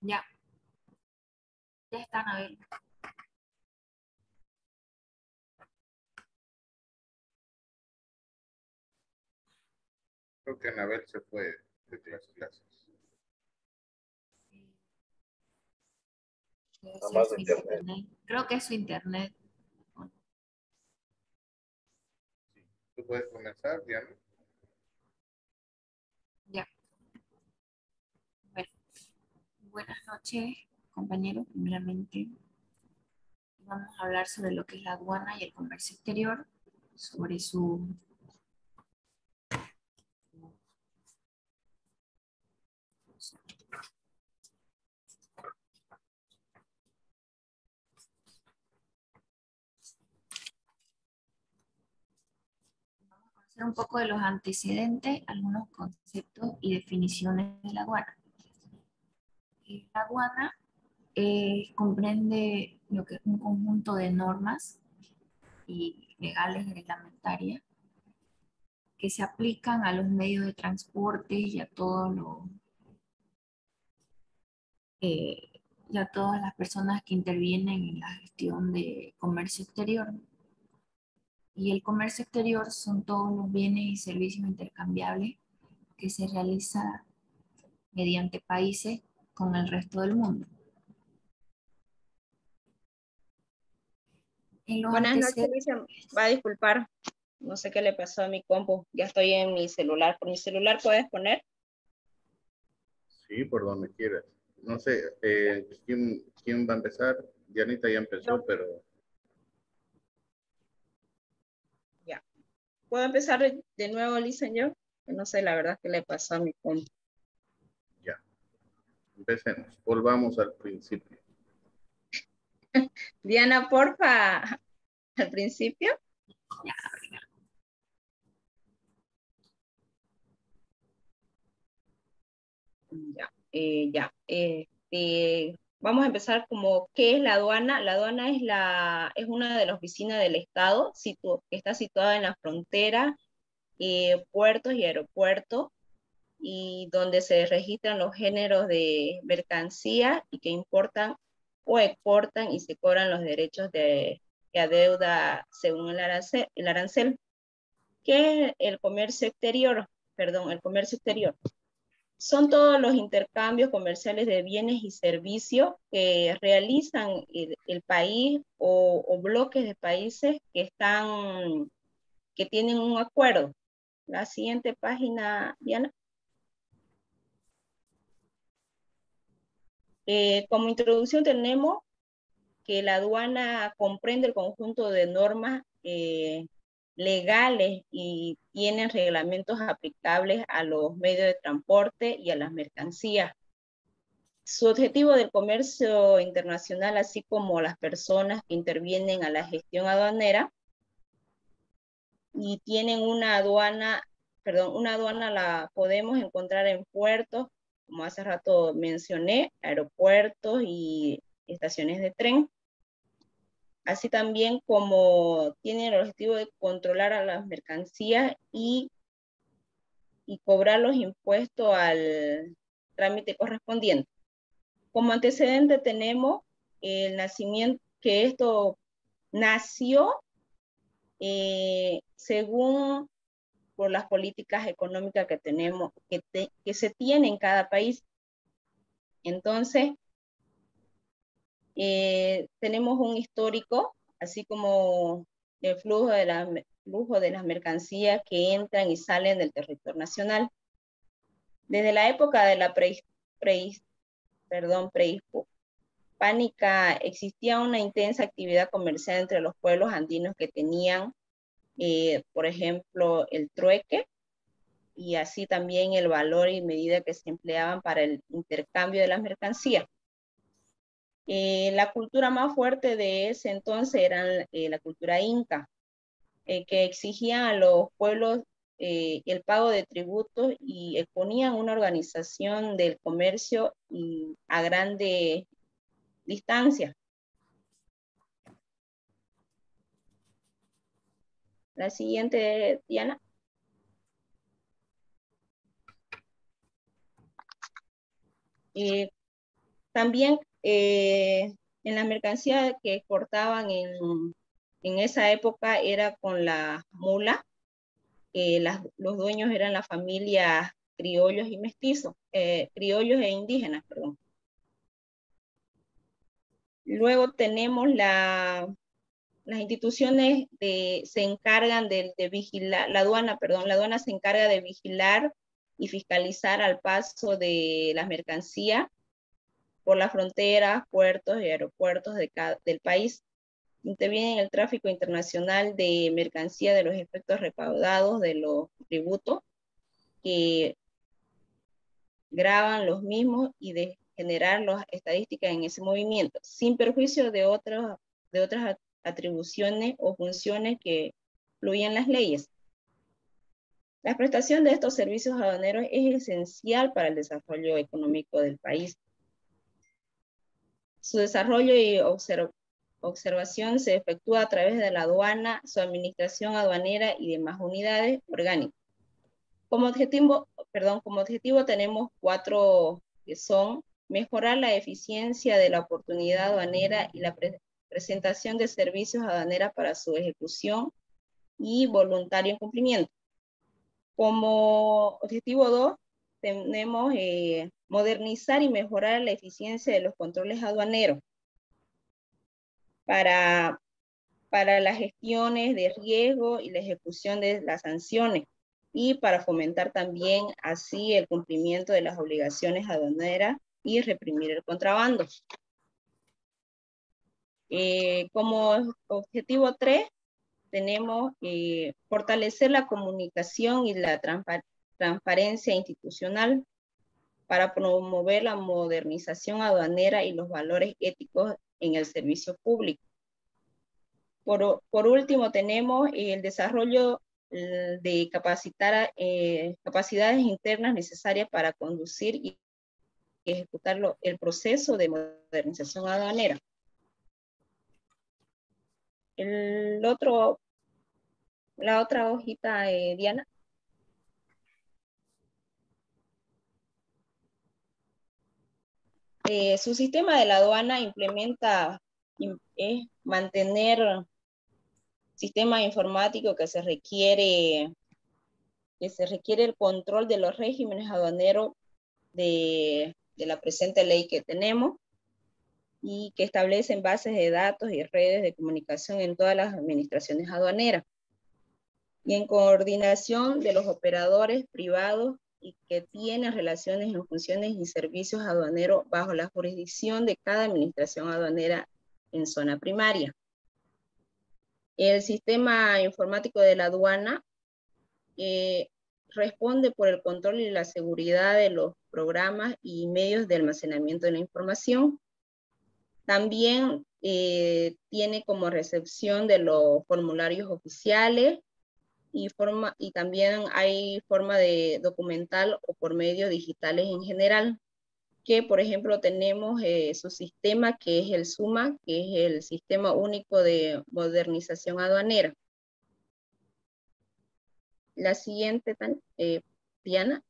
Ya, ya están, a ver. Creo que Anabel se fue de las clases. Debe Nada ser más su de internet. internet. Creo que es su internet. ¿Tú puedes comenzar, Diana? Ya. Bueno, buenas noches, compañeros. Primeramente, vamos a hablar sobre lo que es la aduana y el comercio exterior, sobre su... Conocer un poco de los antecedentes, algunos conceptos y definiciones de la aduana. La aduana comprende lo que es un conjunto de normas y legales y reglamentarias que se aplican a los medios de transporte y a todos los y a todas las personas que intervienen en la gestión de comercio exterior. Y el comercio exterior son todos los bienes y servicios intercambiables que se realiza mediante países con el resto del mundo. En los Buenas noches, antecedentes, Lisa. Va a disculpar. No sé qué le pasó a mi compu. Ya estoy en mi celular. ¿Por mi celular puedes poner? Sí, por donde quieras. No sé, ¿quién va a empezar? Dianita ya empezó, Yo. pero Ya. ¿Puedo empezar de nuevo, Lisa, yo? No sé la verdad qué le pasó a mi compu. ya. Empecemos. Volvamos al principio. Diana, porfa, al principio. Ya, ya. Vamos a empezar como, ¿qué es la aduana? La aduana es una de las oficinas del Estado, que está situada en la frontera, puertos y aeropuertos, y donde se registran los géneros de mercancía y que importan o exportan y se cobran los derechos que adeuda según el arancel. ¿Qué es el comercio exterior? Perdón, el comercio exterior. Son todos los intercambios comerciales de bienes y servicios que realizan el país o bloques de países que tienen un acuerdo. La siguiente página, Diana. Como introducción tenemos que la aduana comprende el conjunto de normas legales y tienen reglamentos aplicables a los medios de transporte y a las mercancías. Su objetivo del comercio internacional, así como las personas que intervienen a la gestión aduanera y tienen una aduana la podemos encontrar en puertos, como hace rato mencioné, aeropuertos y estaciones de tren, así también como tienen el objetivo de controlar a las mercancías y cobrar los impuestos al trámite correspondiente. Como antecedente tenemos el nacimiento, que esto nació según por las políticas económicas que tenemos, que se tiene en cada país. Entonces, tenemos un histórico, así como el flujo de las mercancías que entran y salen del territorio nacional. Desde la época de la prehispánica existía una intensa actividad comercial entre los pueblos andinos que tenían, por ejemplo, el trueque, y así también el valor y medida que se empleaban para el intercambio de las mercancías. La cultura más fuerte de ese entonces era la cultura inca, que exigían a los pueblos el pago de tributos y exponían una organización del comercio a grande distancia. La siguiente, Diana. También en la mercancía que exportaban en esa época era con la mula. Los dueños eran las familias criollos y mestizos, criollos e indígenas, perdón. Luego tenemos las instituciones se encargan de vigilar, la aduana se encarga de vigilar y fiscalizar al paso de las mercancías por las fronteras, puertos y aeropuertos del país. Interviene en el tráfico internacional de mercancía, de los efectos recaudados de los tributos que graban los mismos y de generar las estadísticas en ese movimiento, sin perjuicio de otras atribuciones o funciones que fluyen las leyes. La prestación de estos servicios aduaneros es esencial para el desarrollo económico del país. Su desarrollo y observación se efectúa a través de la aduana, su administración aduanera y demás unidades orgánicas. Como objetivo tenemos 4 que son: mejorar la eficiencia de la oportunidad aduanera y la presentación de servicios aduaneras para su ejecución y voluntario incumplimiento. Como objetivo 2 tenemos modernizar y mejorar la eficiencia de los controles aduaneros para para las gestiones de riesgo y la ejecución de las sanciones, y para fomentar también así el cumplimiento de las obligaciones aduaneras y reprimir el contrabando. Como objetivo 3, tenemos fortalecer la comunicación y la transparencia institucional para promover la modernización aduanera y los valores éticos en el servicio público. Por último, tenemos el desarrollo de capacidades internas necesarias para conducir y ejecutar el proceso de modernización aduanera. La otra hojita, Diana. Su sistema de la aduana implementa mantener sistema informático que se requiere el control de los regímenes aduaneros de la presente ley que tenemos, y que establecen bases de datos y redes de comunicación en todas las administraciones aduaneras, y en coordinación de los operadores privados y que tienen relaciones en funciones y servicios aduaneros bajo la jurisdicción de cada administración aduanera en zona primaria. El sistema informático de la aduana responde por el control y la seguridad de los programas y medios de almacenamiento de la información. También tiene como recepción de los formularios oficiales, y también hay forma de documental o por medios digitales en general, que por ejemplo tenemos su sistema, que es el SUMA, que es el Sistema Único de Modernización Aduanera. La siguiente, Diana.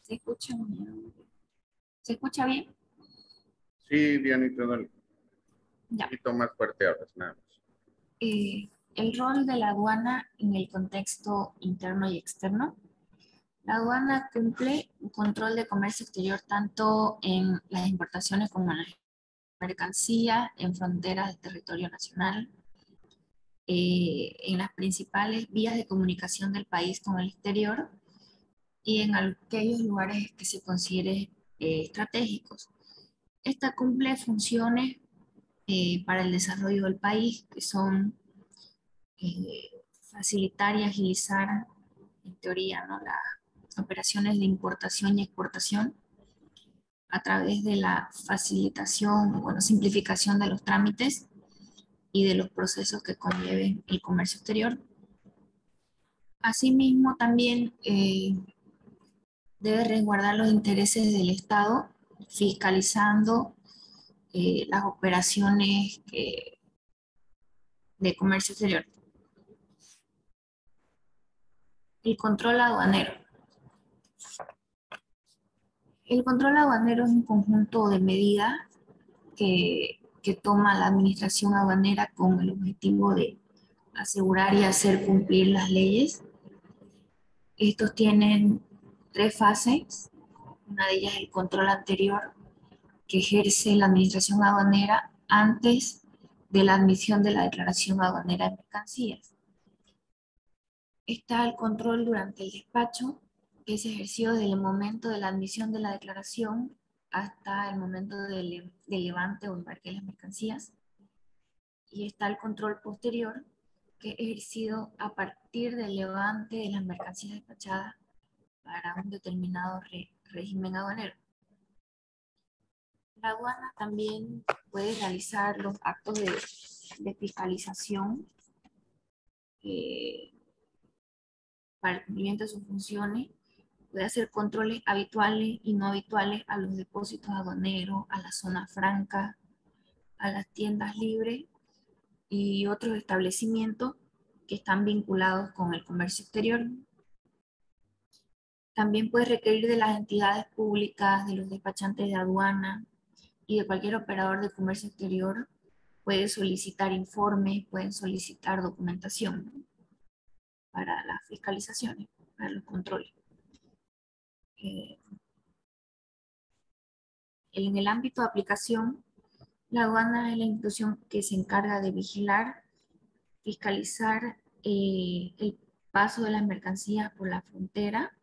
¿Se escucha bien? Sí, Dianita, dale. Ya. Un poquito más fuerte ahora, nada más. El rol de la aduana en el contexto interno y externo. La aduana cumple un control de comercio exterior tanto en las importaciones como en las mercancías, en fronteras de territorio nacional, en las principales vías de comunicación del país con el exterior y en aquellos lugares que se consideren estratégicos. Esta cumple funciones para el desarrollo del país, que son facilitar y agilizar, en teoría, ¿no?, las operaciones de importación y exportación a través de la facilitación, simplificación de los trámites y de los procesos que conlleven el comercio exterior. Asimismo, también debe resguardar los intereses del Estado, fiscalizando las operaciones de comercio exterior. El control aduanero. El control aduanero es un conjunto de medidas que toma la administración aduanera con el objetivo de asegurar y hacer cumplir las leyes. Estos tienen 3 fases. Una de ellas es el control anterior, que ejerce la administración aduanera antes de la admisión de la declaración aduanera de mercancías. Está el control durante el despacho, que es ejercido desde el momento de la admisión de la declaración hasta el momento del levante o embarque de las mercancías. Y está el control posterior, que es ejercido a partir del levante de las mercancías despachadas para un determinado régimen aduanero. La aduana también puede realizar los actos de fiscalización para el cumplimiento de sus funciones. Puede hacer controles habituales y no habituales a los depósitos aduaneros, a la zona franca, a las tiendas libres y otros establecimientos que están vinculados con el comercio exterior. También puede requerir de las entidades públicas, de los despachantes de aduana y de cualquier operador de comercio exterior. Puede solicitar informes, pueden solicitar documentación, ¿no?, para las fiscalizaciones, para los controles. En el ámbito de aplicación, la aduana es la institución que se encarga de vigilar, fiscalizar el paso de las mercancías por la frontera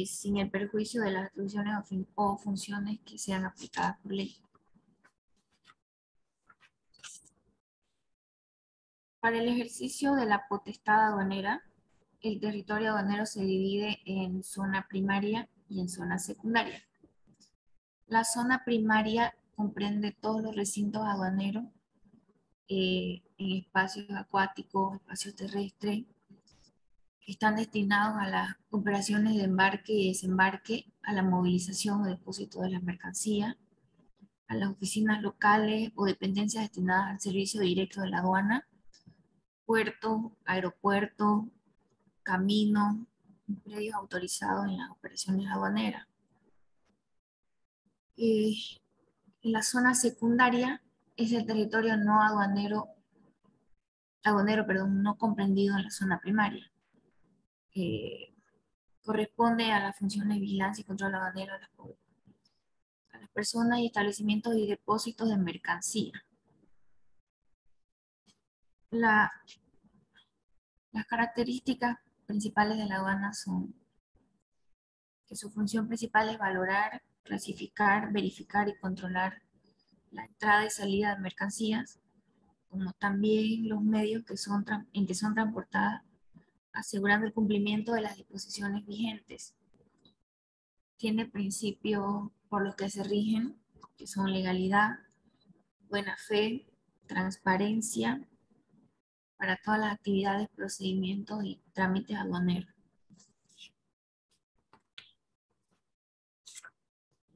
sin el perjuicio de las atribuciones o funciones que sean aplicadas por ley. Para el ejercicio de la potestad aduanera, el territorio aduanero se divide en zona primaria y en zona secundaria. La zona primaria comprende todos los recintos aduaneros en espacios acuáticos, espacios terrestres, que están destinados a las operaciones de embarque y desembarque, a la movilización o depósito de las mercancías, a las oficinas locales o dependencias destinadas al servicio directo de la aduana, puertos, aeropuertos, caminos, predios autorizados en las operaciones aduaneras. La zona secundaria es el territorio no aduanero, no comprendido en la zona primaria. Corresponde a las funciones de vigilancia y control aduanero a las personas y establecimientos y depósitos de mercancía. Las características principales de la aduana son que su función principal es valorar, clasificar, verificar y controlar la entrada y salida de mercancías, como también los medios en que son transportadas, asegurando el cumplimiento de las disposiciones vigentes. Tiene principios por los que se rigen, que son legalidad, buena fe, transparencia, para todas las actividades, procedimientos y trámites aduaneros.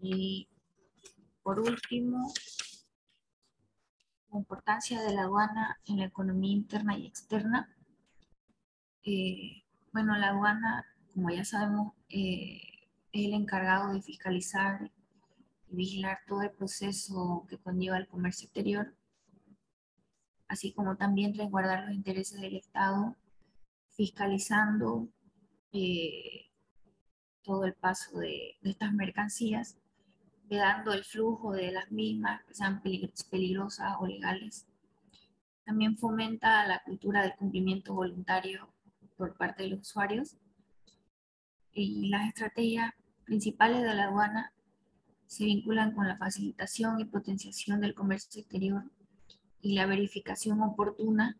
Y por último, la importancia de la aduana en la economía interna y externa. Bueno, la aduana, como ya sabemos, es el encargado de fiscalizar y vigilar todo el proceso que conlleva el comercio exterior, así como también resguardar los intereses del Estado, fiscalizando todo el paso de estas mercancías, vedando el flujo de las mismas, que sean peligrosas o legales. También fomenta la cultura del cumplimiento voluntario por parte de los usuarios. Y las estrategias principales de la aduana se vinculan con la facilitación y potenciación del comercio exterior y la verificación oportuna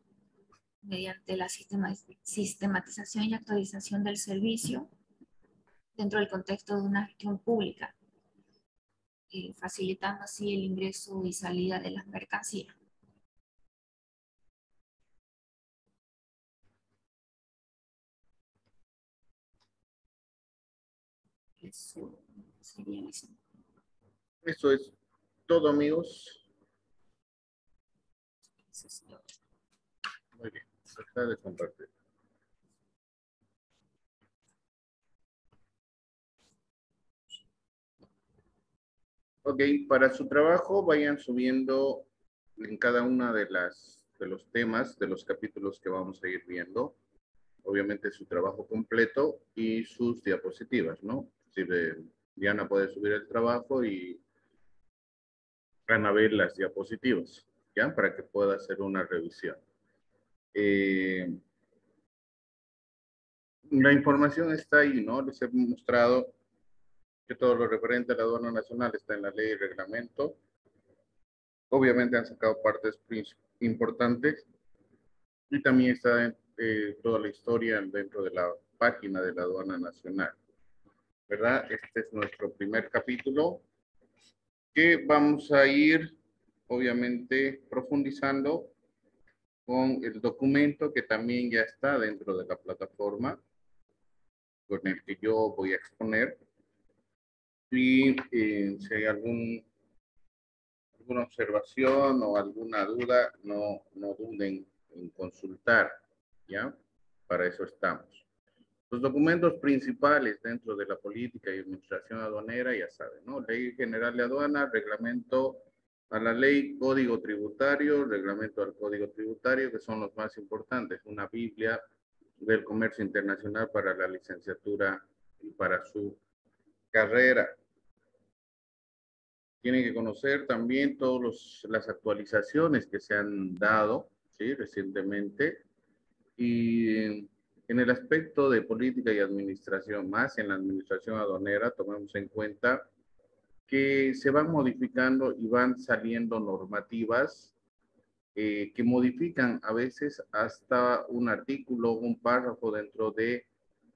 mediante la sistematización y actualización del servicio dentro del contexto de una gestión pública, facilitando así el ingreso y salida de las mercancías. Eso sería eso. Eso es todo, amigos. Eso es todo. Muy bien. Deja de compartir. Ok, para su trabajo vayan subiendo en cada una de los temas, de los capítulos que vamos a ir viendo. Obviamente su trabajo completo y sus diapositivas, ¿no? Si Diana puede subir el trabajo y van a ver las diapositivas, ¿ya? Para que pueda hacer una revisión. La información está ahí, ¿no? Les he mostrado que todo lo referente a la aduana nacional está en la ley y reglamento. Obviamente han sacado partes importantes y también está toda la historia dentro de la página de la aduana nacional, ¿verdad? Este es nuestro primer capítulo que vamos a ir, obviamente, profundizando con el documento que también ya está dentro de la plataforma con el que yo voy a exponer. Y si hay alguna observación o alguna duda, no duden en consultar, ¿ya? Para eso estamos. Los documentos principales dentro de la política y administración aduanera, ya saben, ¿no? Ley General de Aduana, reglamento a la ley, código tributario, reglamento al código tributario, que son los más importantes, una Biblia del comercio internacional para la licenciatura y para su carrera. Tienen que conocer también todas las actualizaciones que se han dado, ¿sí? Recientemente. Y en el aspecto de política y administración, más en la administración aduanera, tomemos en cuenta que se van modificando y van saliendo normativas que modifican a veces hasta un artículo, un párrafo dentro de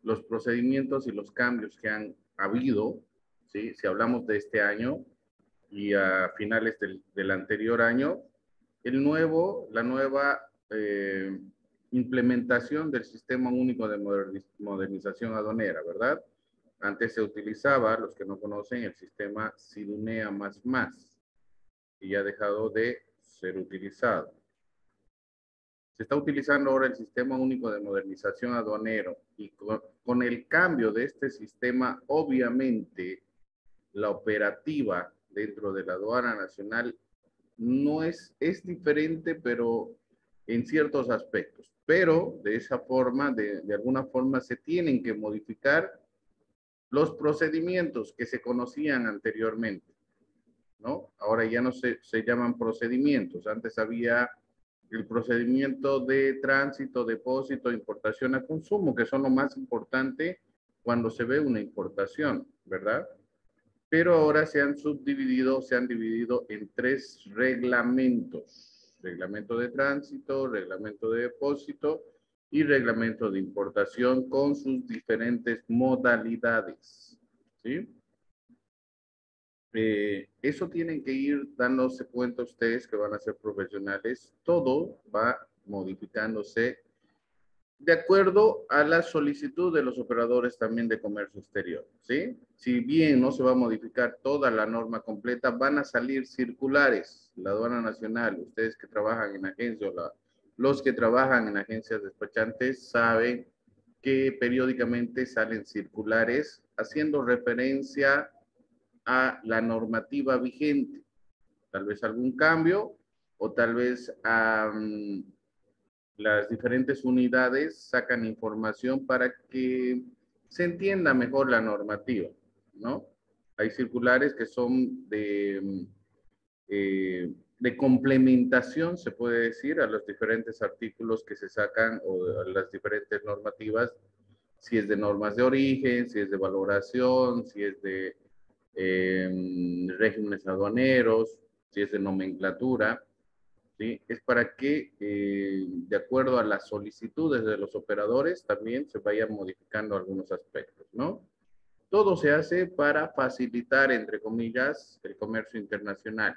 los procedimientos y los cambios que han habido, ¿sí? Si hablamos de este año y a finales del anterior año, la nueva implementación del Sistema Único de Modernización Aduanera, ¿verdad? Antes se utilizaba, los que no conocen, el sistema SIDUNEA++, y ya ha dejado de ser utilizado. Se está utilizando ahora el Sistema Único de Modernización Aduanero y con el cambio de este sistema, obviamente, la operativa dentro de la aduana nacional no es diferente, pero en ciertos aspectos. Pero de esa forma, de alguna forma, se tienen que modificar los procedimientos que se conocían anteriormente, ¿no? Ahora ya no se llaman procedimientos. Antes había el procedimiento de tránsito, depósito, importación a consumo, que son lo más importante cuando se ve una importación, ¿verdad? Pero ahora se han dividido en 3 reglamentos. Reglamento de tránsito, reglamento de depósito y reglamento de importación con sus diferentes modalidades, ¿sí? Eso tienen que ir dándose cuenta ustedes que van a ser profesionales. Todo va modificándose de acuerdo a la solicitud de los operadores también de comercio exterior, ¿sí? Si bien no se va a modificar toda la norma completa, van a salir circulares. La aduana nacional, ustedes que trabajan en agencias, los que trabajan en agencias despachantes saben que periódicamente salen circulares haciendo referencia a la normativa vigente, tal vez algún cambio o tal vez las diferentes unidades sacan información para que se entienda mejor la normativa, ¿no? Hay circulares que son de complementación, se puede decir, a los diferentes artículos que se sacan o a las diferentes normativas, si es de normas de origen, si es de valoración, si es de regímenes aduaneros, si es de nomenclatura, ¿sí? Es para que, de acuerdo a las solicitudes de los operadores, también se vayan modificando algunos aspectos, ¿no? Todo se hace para facilitar, entre comillas, el comercio internacional,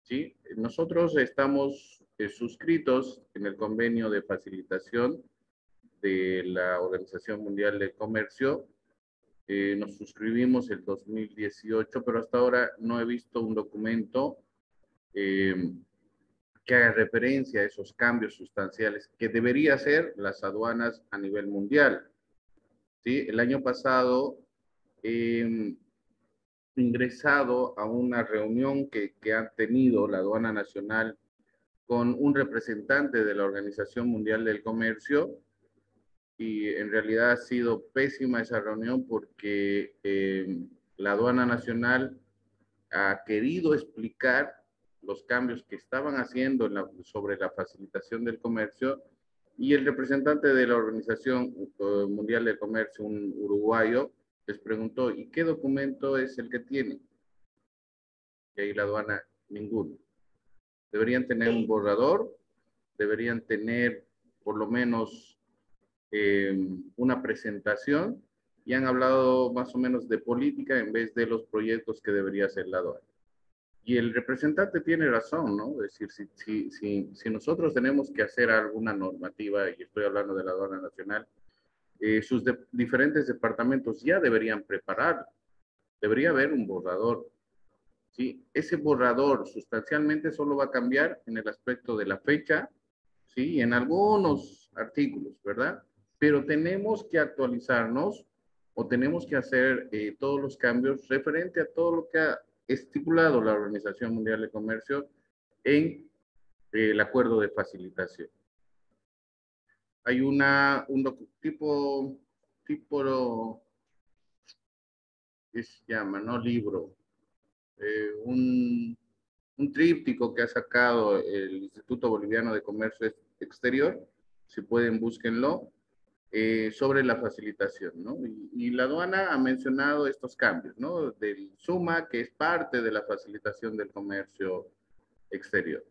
¿sí? Nosotros estamos suscritos en el convenio de facilitación de la Organización Mundial del Comercio. Nos suscribimos el 2018, pero hasta ahora no he visto un documento que haga referencia a esos cambios sustanciales que debería hacer las aduanas a nivel mundial. ¿Sí? El año pasado he ingresado a una reunión que ha tenido la aduana nacional con un representante de la Organización Mundial del Comercio y en realidad ha sido pésima esa reunión porque la aduana nacional ha querido explicar los cambios que estaban haciendo sobre la facilitación del comercio y el representante de la Organización Mundial del Comercio, un uruguayo, les preguntó, ¿y qué documento es el que tienen? Y ahí la aduana, ninguno. Deberían tener un borrador, deberían tener por lo menos una presentación y han hablado más o menos de política en vez de los proyectos que debería hacer la aduana. Y el representante tiene razón, ¿no? Es decir, si nosotros tenemos que hacer alguna normativa, y estoy hablando de la aduana nacional, sus diferentes departamentos ya deberían preparar, debería haber un borrador, ¿sí? Ese borrador sustancialmente solo va a cambiar en el aspecto de la fecha, ¿sí? En algunos artículos, ¿verdad? Pero tenemos que actualizarnos o tenemos que hacer todos los cambios referente a todo lo que ha estipulado la Organización Mundial de Comercio en el acuerdo de facilitación. Hay un tipo, ¿qué se llama? No libro. un tríptico que ha sacado el Instituto Boliviano de Comercio Exterior, si pueden búsquenlo, sobre la facilitación, ¿no? Y la aduana ha mencionado estos cambios, ¿no? Del SUMA, que es parte de la facilitación del comercio exterior.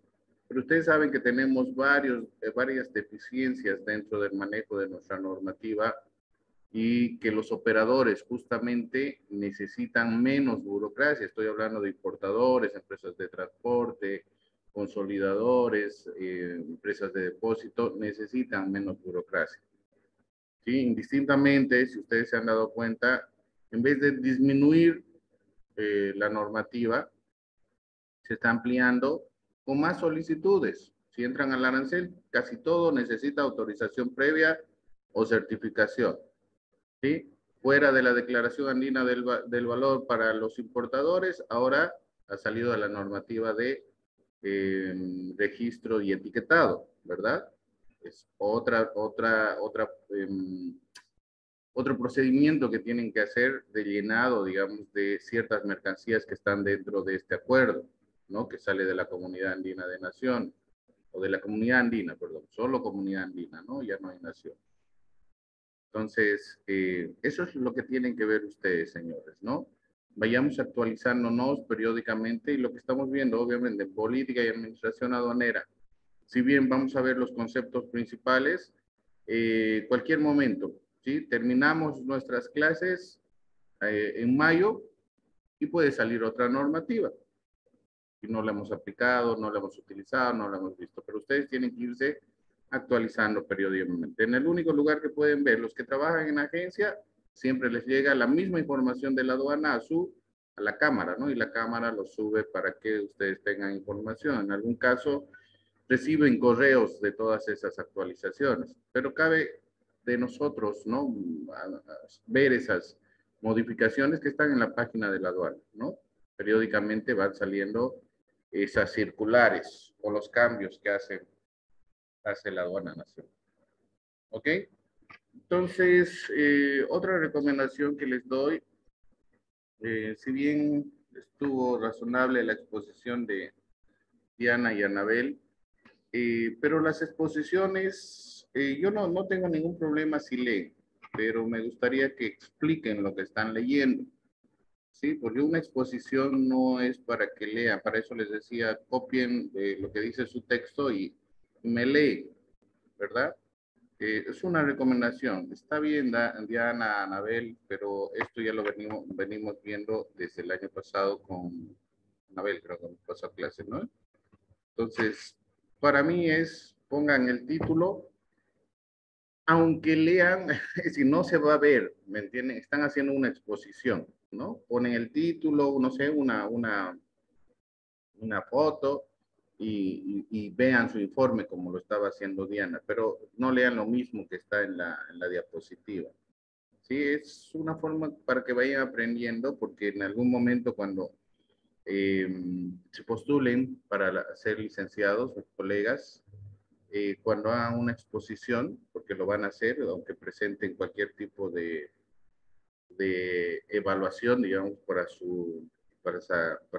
Pero ustedes saben que tenemos varias deficiencias dentro del manejo de nuestra normativa y que los operadores justamente necesitan menos burocracia. Estoy hablando de importadores, empresas de transporte, consolidadores, empresas de depósito, necesitan menos burocracia. ¿Sí? Indistintamente, si ustedes se han dado cuenta, en vez de disminuir la normativa, se está ampliando con más solicitudes. Si entran al arancel, casi todo necesita autorización previa o certificación. ¿Sí? Fuera de la declaración andina del valor para los importadores, ahora ha salido de la normativa de registro y etiquetado, ¿verdad? Es otro procedimiento que tienen que hacer de llenado, digamos, de ciertas mercancías que están dentro de este acuerdo, ¿no? Que sale de la Comunidad Andina de Nación, o de la Comunidad Andina, perdón, solo Comunidad Andina, ¿no? Ya no hay nación. Entonces, eso es lo que tienen que ver ustedes, señores, ¿no? Vayamos actualizándonos periódicamente y lo que estamos viendo, obviamente, en política y administración aduanera, si bien vamos a ver los conceptos principales, cualquier momento, ¿sí? Terminamos nuestras clases en mayo y puede salir otra normativa. Y no la hemos aplicado, no la hemos utilizado, no la hemos visto, pero ustedes tienen que irse actualizando periódicamente. En el único lugar que pueden ver, los que trabajan en agencia, siempre les llega la misma información de la aduana a la cámara, ¿no? Y la cámara lo sube para que ustedes tengan información. En algún caso, reciben correos de todas esas actualizaciones, pero cabe de nosotros, ¿no? Ver esas modificaciones que están en la página de la aduana, ¿no? Periódicamente van saliendo esas circulares o los cambios que hace la aduana nacional. ¿Ok? Entonces, otra recomendación que les doy, si bien estuvo razonable la exposición de Diana y Anabel, pero las exposiciones, yo no tengo ningún problema si leen, pero me gustaría que expliquen lo que están leyendo. Sí, porque una exposición no es para que lean, para eso les decía, copien lo que dice su texto y me leen, ¿verdad? Es una recomendación. Está bien, Diana, Anabel, pero esto ya lo venimos viendo desde el año pasado con Anabel, creo que pasó a clase, ¿no? Entonces, para mí pongan el título, aunque lean, si no se va a ver, ¿me entienden? Están haciendo una exposición, ¿no? Ponen el título, no sé, una foto y vean su informe como lo estaba haciendo Diana, pero no lean lo mismo que está en la diapositiva. Sí, es una forma para que vayan aprendiendo, porque en algún momento cuando se postulen para ser licenciados, los colegas, cuando hagan una exposición, porque lo van a hacer, aunque presenten cualquier tipo de evaluación, digamos, para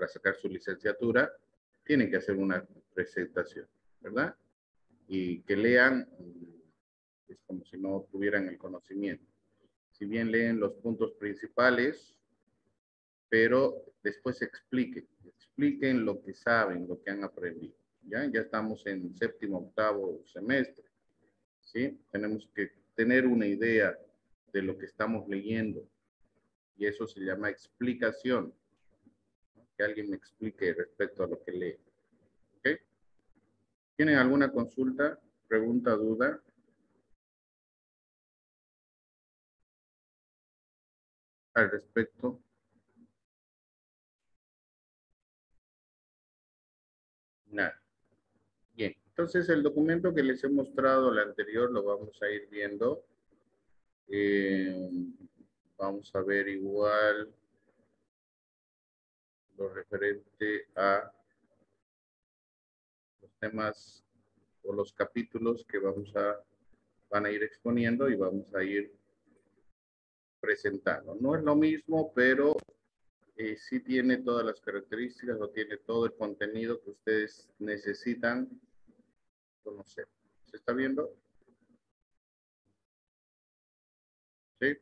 sacar su licenciatura, tienen que hacer una presentación, ¿verdad? Y que lean, es como si no tuvieran el conocimiento. Si bien leen los puntos principales, pero después expliquen lo que saben, lo que han aprendido. Ya estamos en séptimo, octavo semestre, ¿sí? Tenemos que tener una idea de lo que estamos leyendo y eso se llama explicación. Que alguien me explique respecto a lo que lee. ¿Ok? ¿Tienen alguna consulta, pregunta, duda? Al respecto. Nada. Bien, entonces el documento que les he mostrado, el anterior, lo vamos a ir viendo. Vamos a ver igual lo referente a los temas o los capítulos que van a ir exponiendo y vamos a ir presentando. No es lo mismo, pero sí tiene todas las características o tiene todo el contenido que ustedes necesitan conocer. ¿Se está viendo? ¿Sí?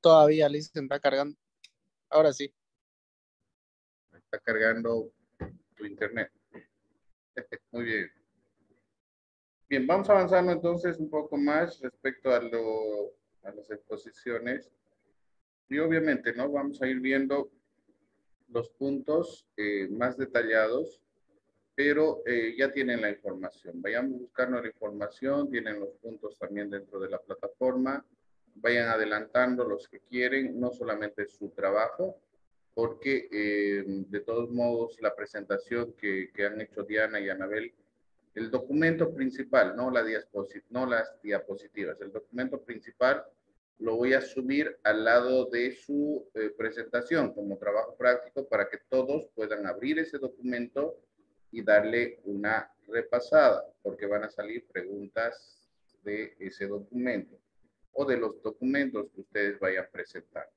Todavía, Liz, se está cargando. Ahora sí. Está cargando tu internet. Muy bien. Bien, vamos avanzando entonces un poco más respecto a las exposiciones. Y obviamente, ¿no? Vamos a ir viendo los puntos más detallados, pero ya tienen la información. Vayamos buscando la información, tienen los puntos también dentro de la plataforma. Vayan adelantando los que quieren, no solamente su trabajo, porque de todos modos la presentación que han hecho Diana y Anabel, el documento principal, no las diapositivas, el documento principal lo voy a subir al lado de su presentación como trabajo práctico para que todos puedan abrir ese documento y darle una repasada, porque van a salir preguntas de ese documento o de los documentos que ustedes vayan a presentar.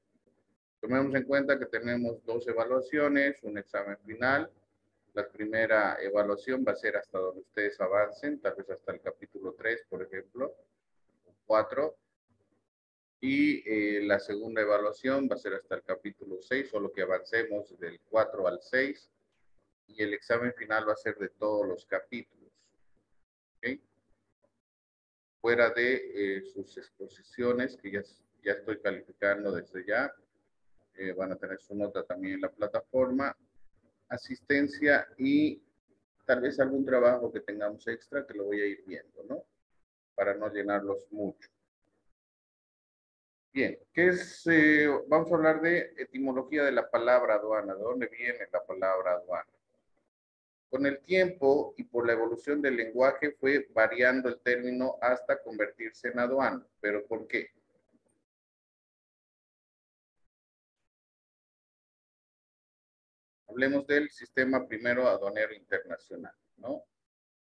Tomemos en cuenta que tenemos 2 evaluaciones, un examen final. La primera evaluación va a ser hasta donde ustedes avancen, tal vez hasta el capítulo 3, por ejemplo, 4. Y la segunda evaluación va a ser hasta el capítulo 6, solo que avancemos del 4 al 6. Y el examen final va a ser de todos los capítulos. ¿Okay? Fuera de sus exposiciones, que ya estoy calificando desde ya, van a tener su nota también en la plataforma, asistencia y tal vez algún trabajo que tengamos extra que lo voy a ir viendo, ¿no? Para no llenarlos mucho. Bien, vamos a hablar de etimología de la palabra aduana. ¿De dónde viene la palabra aduana? Con el tiempo y por la evolución del lenguaje fue variando el término hasta convertirse en aduana. ¿Pero por qué? Hablemos del sistema primero aduanero internacional, ¿no?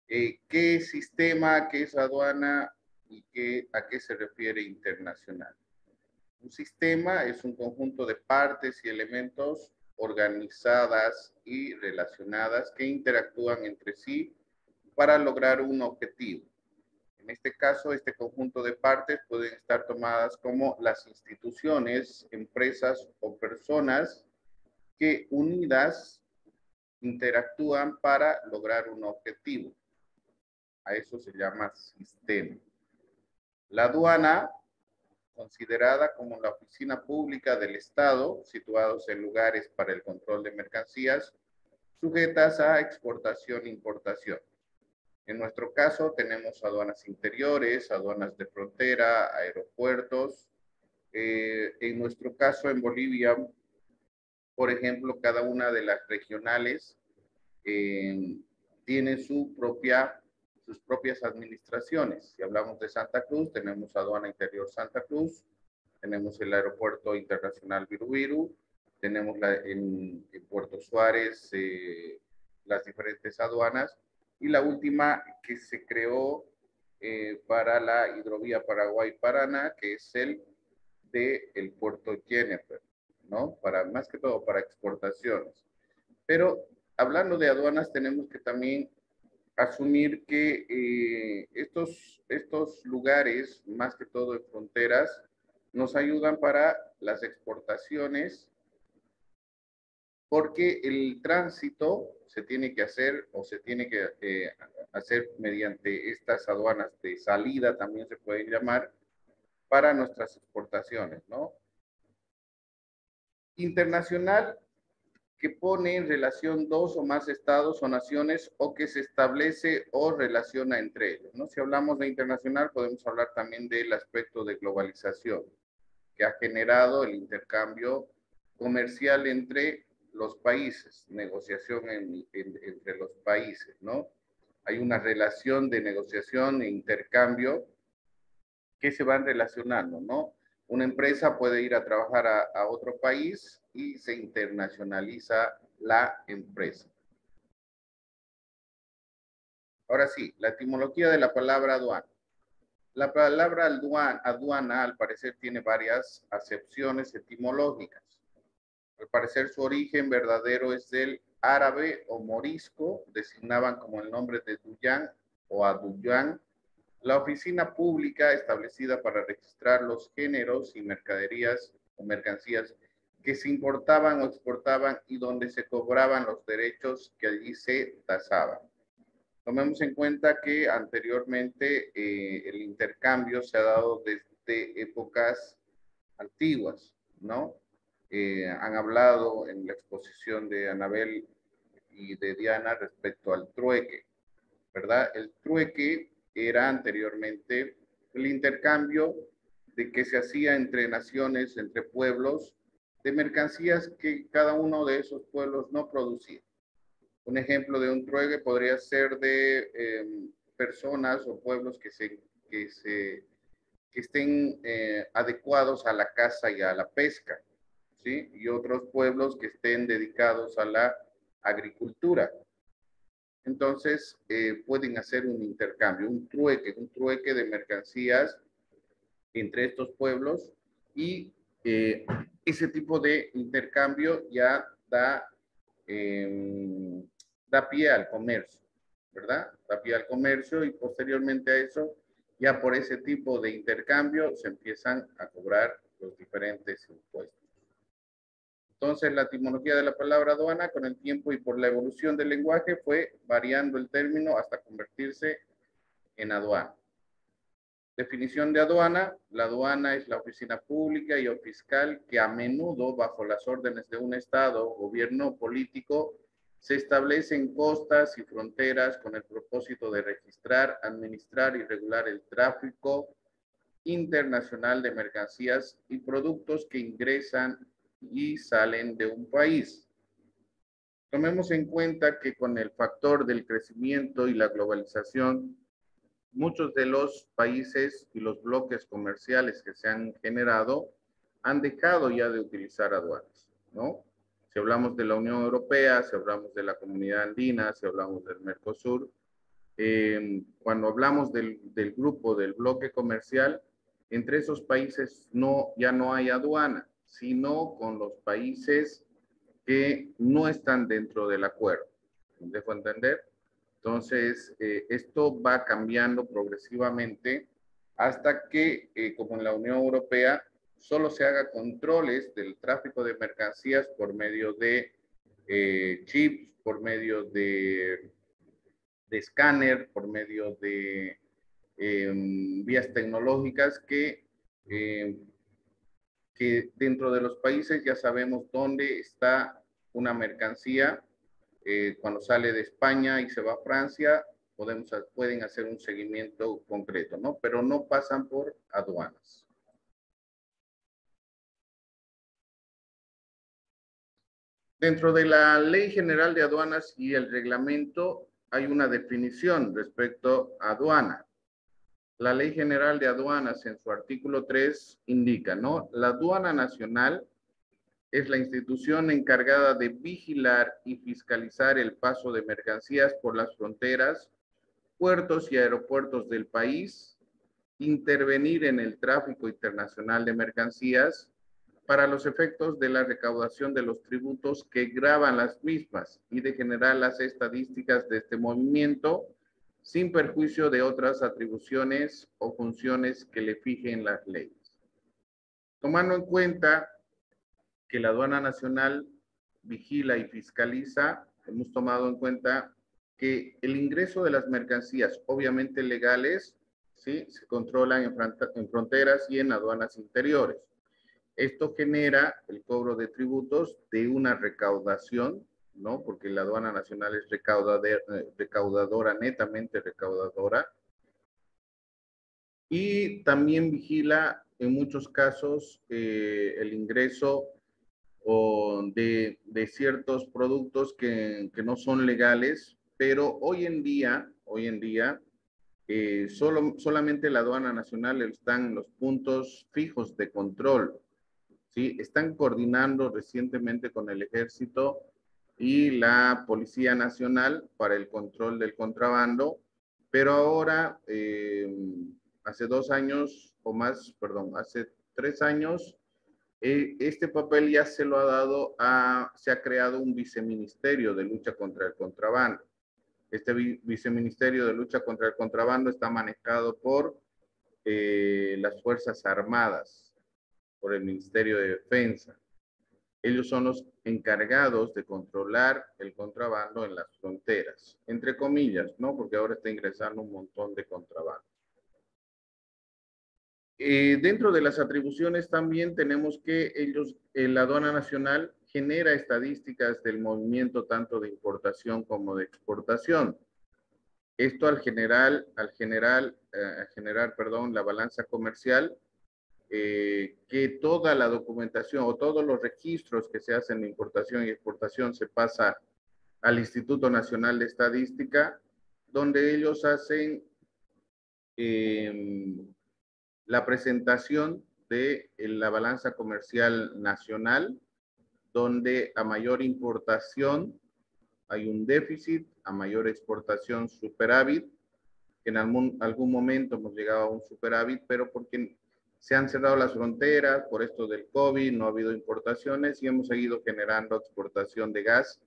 ¿Qué sistema, qué es aduana y a qué se refiere internacional? Un sistema es un conjunto de partes y elementos organizadas y relacionadas que interactúan entre sí para lograr un objetivo. En este caso, este conjunto de partes pueden estar tomadas como las instituciones, empresas o personas que unidas interactúan para lograr un objetivo. A eso se llama sistema. La aduana, considerada como la oficina pública del Estado, situados en lugares para el control de mercancías, sujetas a exportación e importación. En nuestro caso tenemos aduanas interiores, aduanas de frontera, aeropuertos. En nuestro caso en Bolivia, por ejemplo, cada una de las regionales tiene sus propias administraciones. Si hablamos de Santa Cruz, tenemos aduana interior Santa Cruz, tenemos el aeropuerto internacional Viru, tenemos en Puerto Suárez las diferentes aduanas, y la última que se creó para la hidrovía Paraguay-Paraná, que es el puerto Jennifer, ¿no? Más que todo para exportaciones. Pero hablando de aduanas, tenemos que también asumir que estos lugares, más que todo de fronteras, nos ayudan para las exportaciones, porque el tránsito se tiene que hacer o se tiene que hacer mediante estas aduanas de salida, también se pueden llamar, para nuestras exportaciones, ¿no? Internacional, que pone en relación 2 o más estados o naciones o que se establece o relaciona entre ellos, ¿no? Si hablamos de internacional, podemos hablar también del aspecto de globalización que ha generado el intercambio comercial entre los países, negociación entre los países, ¿no? Hay una relación de negociación e intercambio que se van relacionando, ¿no? Una empresa puede ir a trabajar a otro país y se internacionaliza la empresa. Ahora sí, la etimología de la palabra aduana. La palabra aduana, al parecer, tiene varias acepciones etimológicas. Al parecer, su origen verdadero es del árabe o morisco, designaban como el nombre de Duyan o Aduyan, la oficina pública establecida para registrar los géneros y mercaderías o mercancías que se importaban o exportaban y donde se cobraban los derechos que allí se tasaban. Tomemos en cuenta que anteriormente el intercambio se ha dado desde épocas antiguas, ¿no? Han hablado en la exposición de Anabel y de Diana respecto al trueque, ¿verdad? El trueque era anteriormente el intercambio de que se hacía entre naciones, entre pueblos, de mercancías que cada uno de esos pueblos no producía. Un ejemplo de un trueque podría ser de personas o pueblos que estén adecuados a la caza y a la pesca, ¿sí? Y otros pueblos que estén dedicados a la agricultura. Entonces, pueden hacer un intercambio, un trueque de mercancías entre estos pueblos y ese tipo de intercambio ya da pie al comercio, ¿verdad? Da pie al comercio y posteriormente a eso, ya por ese tipo de intercambio se empiezan a cobrar los diferentes impuestos. Entonces, la etimología de la palabra aduana con el tiempo y por la evolución del lenguaje fue variando el término hasta convertirse en aduana. Definición de aduana. La aduana es la oficina pública y o fiscal que a menudo, bajo las órdenes de un Estado o gobierno político, se establecen costas y fronteras con el propósito de registrar, administrar y regular el tráfico internacional de mercancías y productos que ingresan y salen de un país. Tomemos en cuenta que con el factor del crecimiento y la globalización, muchos de los países y los bloques comerciales que se han generado han dejado ya de utilizar aduanas, ¿no? Si hablamos de la Unión Europea, si hablamos de la Comunidad Andina, si hablamos del Mercosur, cuando hablamos del grupo, del bloque comercial, entre esos países ya no hay aduana, sino con los países que no están dentro del acuerdo. ¿Me dejo entender? Entonces, esto va cambiando progresivamente hasta que, como en la Unión Europea, solo se haga controles del tráfico de mercancías por medio de chips, por medio de escáner, por medio de vías tecnológicas que dentro de los países ya sabemos dónde está una mercancía. Cuando sale de España y se va a Francia, pueden hacer un seguimiento concreto, ¿no? Pero no pasan por aduanas. Dentro de la Ley General de Aduanas y el reglamento hay una definición respecto a aduana. La Ley General de Aduanas en su artículo 3 indica, ¿no? La aduana nacional es la institución encargada de vigilar y fiscalizar el paso de mercancías por las fronteras, puertos y aeropuertos del país, intervenir en el tráfico internacional de mercancías para los efectos de la recaudación de los tributos que gravan las mismas y de generar las estadísticas de este movimiento sin perjuicio de otras atribuciones o funciones que le fijen las leyes. Tomando en cuenta que la aduana nacional vigila y fiscaliza, hemos tomado en cuenta que el ingreso de las mercancías, obviamente legales, ¿sí? Se controlan en fronteras y en aduanas interiores. Esto genera el cobro de tributos de una recaudación, ¿no? Porque la aduana nacional es recaudadora, netamente recaudadora. Y también vigila en muchos casos el ingreso de ciertos productos que no son legales, pero hoy en día solamente la aduana nacional están los puntos fijos de control, ¿sí? Están coordinando recientemente con el Ejército y la Policía Nacional para el control del contrabando, pero ahora hace 2 años o más, perdón, hace 3 años, este papel ya se lo ha dado se ha creado un viceministerio de lucha contra el contrabando. Este viceministerio de lucha contra el contrabando está manejado por las Fuerzas Armadas, por el Ministerio de Defensa. Ellos son los encargados de controlar el contrabando en las fronteras, entre comillas, ¿no? Porque ahora está ingresando un montón de contrabando. Dentro de las atribuciones también tenemos que la aduana nacional genera estadísticas del movimiento tanto de importación como de exportación. Esto al generar, perdón, la balanza comercial, que toda la documentación o todos los registros que se hacen de importación y exportación se pasa al Instituto Nacional de Estadística, donde ellos hacen la presentación de la balanza comercial nacional, donde a mayor importación hay un déficit, a mayor exportación superávit. En algún momento hemos llegado a un superávit, pero porque se han cerrado las fronteras por esto del COVID, no ha habido importaciones y hemos seguido generando exportación de gas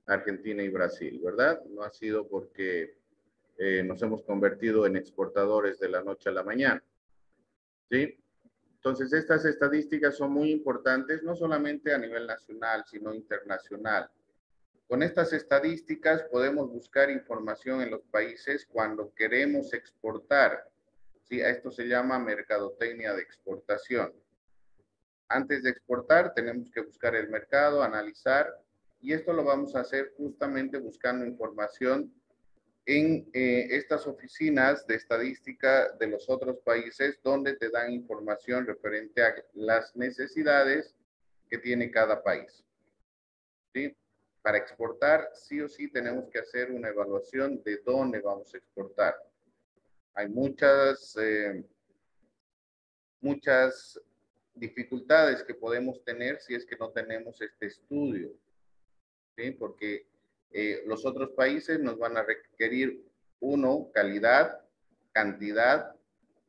a Argentina y Brasil, ¿verdad? No ha sido porque nos hemos convertido en exportadores de la noche a la mañana, ¿sí? Entonces, estas estadísticas son muy importantes, no solamente a nivel nacional, sino internacional. Con estas estadísticas podemos buscar información en los países cuando queremos exportar. ¿Sí? A esto se llama mercadotecnia de exportación. Antes de exportar tenemos que buscar el mercado, analizar, y esto lo vamos a hacer justamente buscando información en estas oficinas de estadística de los otros países donde te dan información referente a las necesidades que tiene cada país. ¿Sí? Para exportar, sí o sí tenemos que hacer una evaluación de dónde vamos a exportar. Hay muchas dificultades que podemos tener si es que no tenemos este estudio, ¿sí? Porque los otros países nos van a requerir, uno, calidad, cantidad,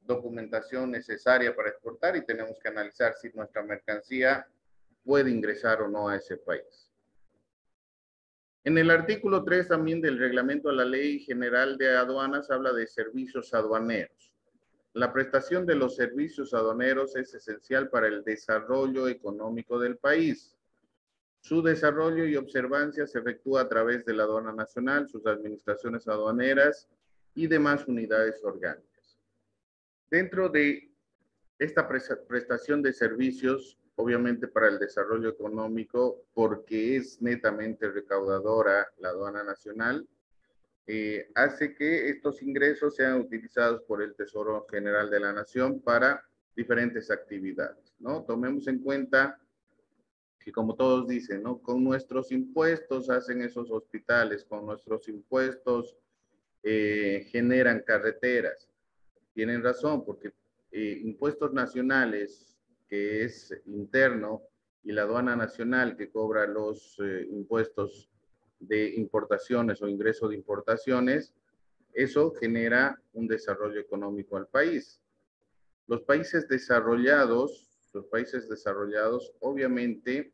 documentación necesaria para exportar y tenemos que analizar si nuestra mercancía puede ingresar o no a ese país. En el artículo 3 también del reglamento de la Ley General de Aduanas habla de servicios aduaneros. La prestación de los servicios aduaneros es esencial para el desarrollo económico del país. Su desarrollo y observancia se efectúa a través de la aduana nacional, sus administraciones aduaneras y demás unidades orgánicas. Dentro de esta prestación de servicios, obviamente para el desarrollo económico, porque es netamente recaudadora la aduana nacional, hace que estos ingresos sean utilizados por el Tesoro General de la Nación para diferentes actividades, ¿no? Tomemos en cuenta que, como todos dicen, ¿no? Con nuestros impuestos hacen esos hospitales, con nuestros impuestos generan carreteras. Tienen razón, porque impuestos nacionales, que es interno, y la aduana nacional que cobra los impuestos de importaciones o ingreso de importaciones, eso genera un desarrollo económico al país. Los países desarrollados obviamente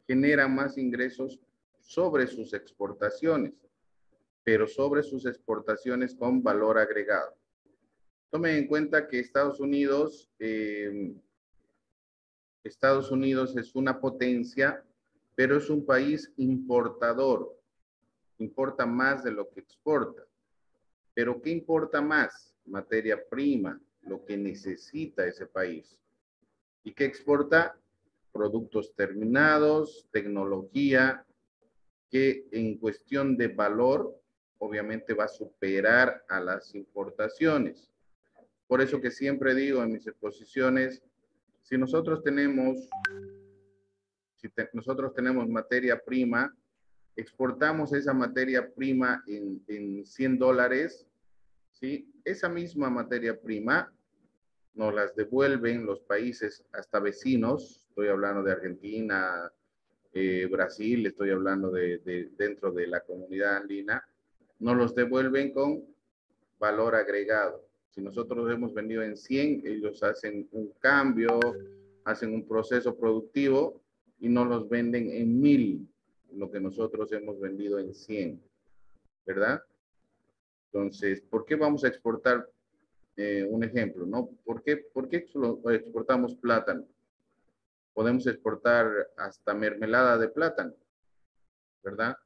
generan más ingresos sobre sus exportaciones, pero sobre sus exportaciones con valor agregado. Tomen en cuenta que Estados Unidos es una potencia, pero es un país importador. Importa más de lo que exporta. ¿Pero qué importa más? Materia prima, lo que necesita ese país. ¿Y qué exporta? Productos terminados, tecnología, que en cuestión de valor, obviamente va a superar a las importaciones. Por eso que siempre digo en mis exposiciones, si nosotros tenemos materia prima, exportamos esa materia prima en $100, ¿sí? Esa misma materia prima nos las devuelven los países hasta vecinos, estoy hablando de Argentina, Brasil, estoy hablando de dentro de la comunidad andina, nos los devuelven con valor agregado. Si nosotros hemos vendido en 100, ellos hacen un cambio, hacen un proceso productivo y no los venden en 1000, lo que nosotros hemos vendido en 100, ¿verdad? Entonces, ¿por qué vamos a exportar? Un ejemplo, ¿no? ¿Por qué solo exportamos plátano? Podemos exportar hasta mermelada de plátano, ¿verdad?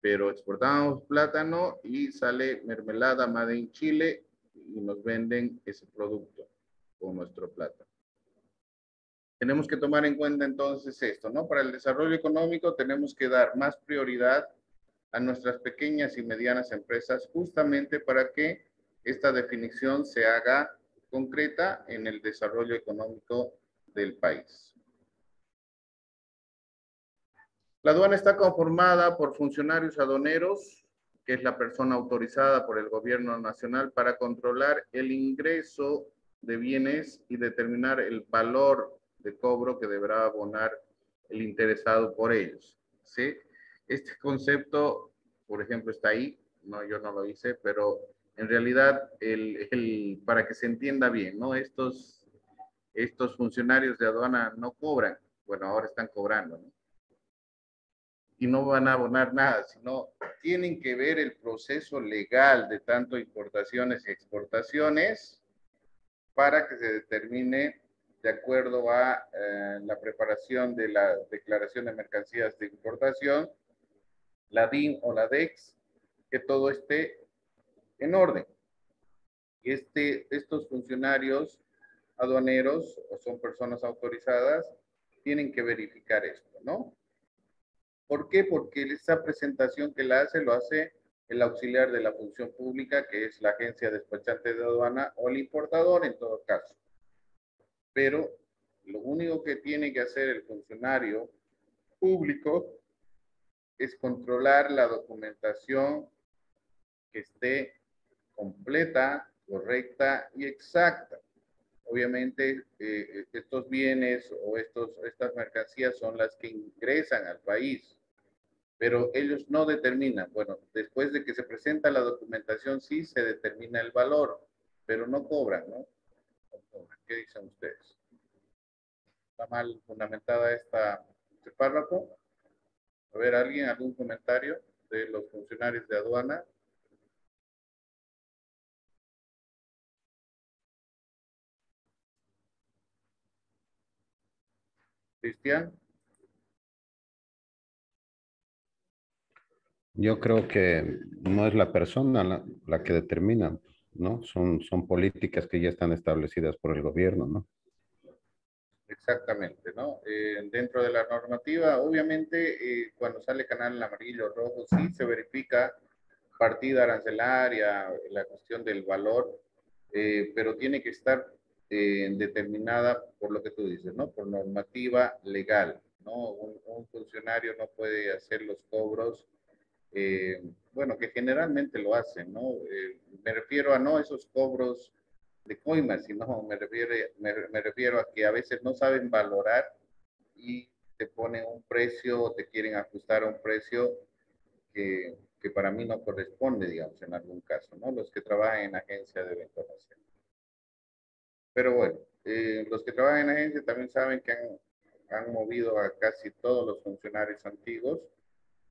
Pero exportamos plátano y sale mermelada made in Chile y nos venden ese producto con nuestro plátano. Tenemos que tomar en cuenta entonces esto, ¿no? Para el desarrollo económico tenemos que dar más prioridad a nuestras pequeñas y medianas empresas justamente para que esta definición se haga concreta en el desarrollo económico del país. La aduana está conformada por funcionarios aduaneros, que es la persona autorizada por el gobierno nacional para controlar el ingreso de bienes y determinar el valor de cobro que deberá abonar el interesado por ellos, ¿sí? Este concepto, por ejemplo, está ahí, no, yo no lo hice, pero en realidad, para que se entienda bien, ¿no? Estos funcionarios de aduana no cobran, bueno, ahora están cobrando, ¿no? Y no van a abonar nada, sino tienen que ver el proceso legal de tanto importaciones y exportaciones para que se determine de acuerdo a la preparación de la declaración de mercancías de importación, la DIN o la DEX, que todo esté en orden. Estos funcionarios aduaneros o son personas autorizadas tienen que verificar esto, ¿no? ¿Por qué? Porque esa presentación que la hace, lo hace el auxiliar de la función pública, que es la agencia despachante de aduana o el importador en todo caso. Pero lo único que tiene que hacer el funcionario público es controlar la documentación que esté completa, correcta y exacta. Obviamente, estos bienes o estas mercancías son las que ingresan al país, pero ellos no determinan. Bueno, después de que se presenta la documentación, sí se determina el valor, pero no cobran, ¿no? No cobran. ¿Qué dicen ustedes? ¿Está mal fundamentada este párrafo? A ver, ¿alguien, algún comentario de los funcionarios de aduana? Cristian. Yo creo que no es la persona la que determina, ¿no? Son políticas que ya están establecidas por el gobierno, ¿no? Exactamente, ¿no? Dentro de la normativa, obviamente, cuando sale canal en amarillo o rojo, sí se verifica partida arancelaria, la cuestión del valor, pero tiene que estar determinada por lo que tú dices, ¿no? Por normativa legal, ¿no? Un funcionario no puede hacer los cobros, bueno, que generalmente lo hacen, ¿no? Me refiero a no esos cobros de coimas, sino me refiero a que a veces no saben valorar y te ponen un precio o te quieren ajustar a un precio que para mí no corresponde, digamos, en algún caso, ¿no? Los que trabajan en agencia deben conocer. Pero bueno, los que trabajan en agencia también saben que han movido a casi todos los funcionarios antiguos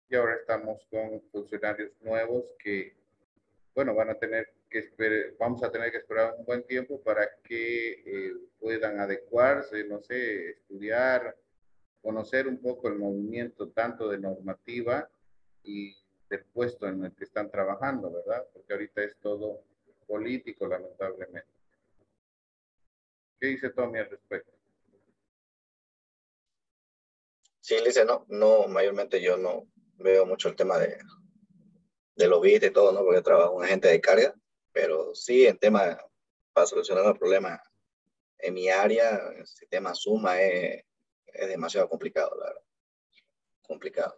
y ahora estamos con funcionarios nuevos que, bueno, vamos a tener que esperar un buen tiempo para que puedan adecuarse, no sé, estudiar, conocer un poco el movimiento tanto de normativa y del puesto en el que están trabajando, ¿verdad? Porque ahorita es todo político, lamentablemente. ¿Qué dice Tommy al respecto? Sí, Lice, no, mayormente yo no veo mucho el tema de lobbyista y todo, ¿no? Porque trabajo en un agente de carga, pero sí, en tema, para solucionar el problema en mi área, el sistema suma es demasiado complicado, la verdad. Complicado.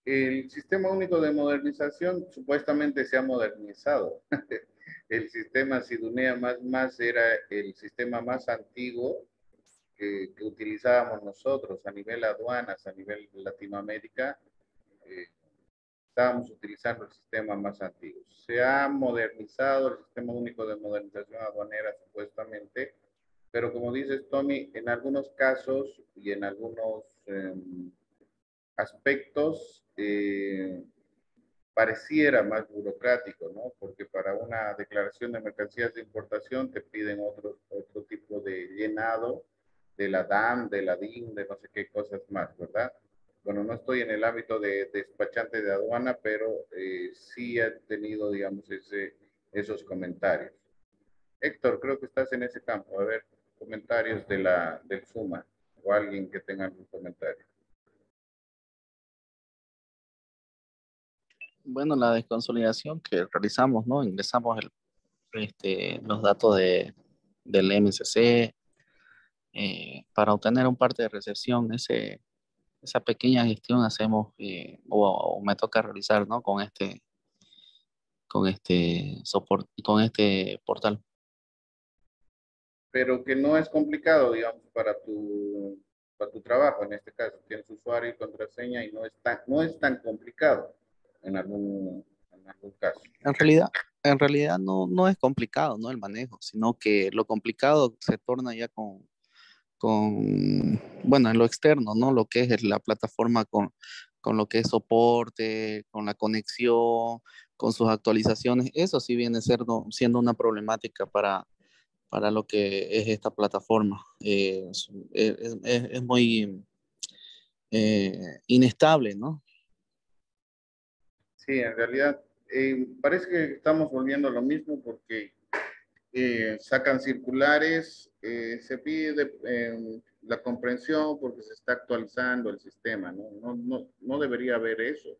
El sistema único de modernización supuestamente se ha modernizado. El sistema Sidunea más era el sistema más antiguo que utilizábamos nosotros a nivel aduanas, a nivel Latinoamérica. estábamos utilizando el sistema más antiguo. Se ha modernizado el sistema único de modernización aduanera supuestamente, pero como dices, Tommy, en algunos casos y en algunos aspectos pareciera más burocrático, ¿no? Porque para una declaración de mercancías de importación te piden otro tipo de llenado de la DAM, de la DIN, de no sé qué cosas más, ¿verdad? Bueno, no estoy en el ámbito de despachante de aduana, pero sí he tenido, digamos, esos comentarios. Héctor, creo que estás en ese campo. A ver, comentarios del FUMA o alguien que tenga algún comentario. Bueno, la desconsolidación que realizamos, ¿no? Ingresamos los datos del MCC para obtener un parte de recepción. Esa pequeña gestión hacemos o me toca realizar, ¿no? Con este soporte, con este portal. Pero que no es complicado, digamos, para tu trabajo. En este caso, tienes usuario y contraseña y no es tan complicado en algún caso. En realidad no es complicado, ¿no? El manejo, sino que lo complicado se torna ya bueno, en lo externo, ¿no? Lo que es la plataforma con lo que es soporte, con la conexión, con sus actualizaciones. Eso sí viene siendo una problemática para lo que es esta plataforma. Es muy inestable, ¿no? Sí, en realidad parece que estamos volviendo a lo mismo porque sacan circulares, se pide la comprensión porque se está actualizando el sistema, ¿no? No debería haber eso.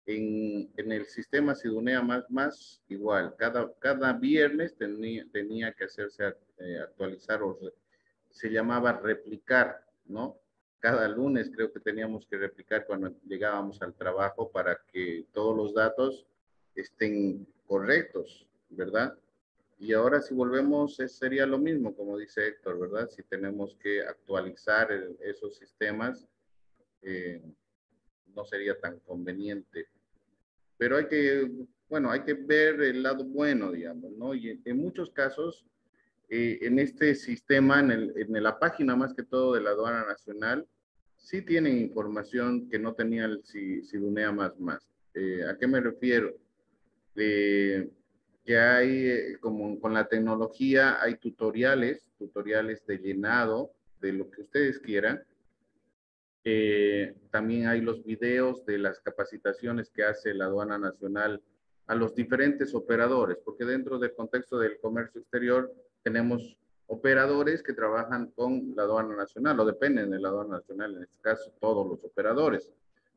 En el sistema Sidunea más igual, cada viernes tenía que hacerse actualizar o se llamaba replicar, ¿no? Cada lunes creo que teníamos que replicar cuando llegábamos al trabajo para que todos los datos estén correctos, ¿verdad? Y ahora si volvemos, sería lo mismo, como dice Héctor, ¿verdad? Si tenemos que actualizar esos sistemas, eh, no sería tan conveniente. Pero bueno, hay que ver el lado bueno, digamos, ¿no? Y en muchos casos, en este sistema, en la página más que todo de la aduana nacional, sí tienen información que no tenía el Sidunea más. ¿A qué me refiero? Eh, que hay, como con la tecnología, hay tutoriales de llenado de lo que ustedes quieran. También hay los videos de las capacitaciones que hace la aduana nacional a los diferentes operadores, porque dentro del contexto del comercio exterior tenemos operadores que trabajan con la aduana nacional o dependen de la aduana nacional, en este caso todos los operadores.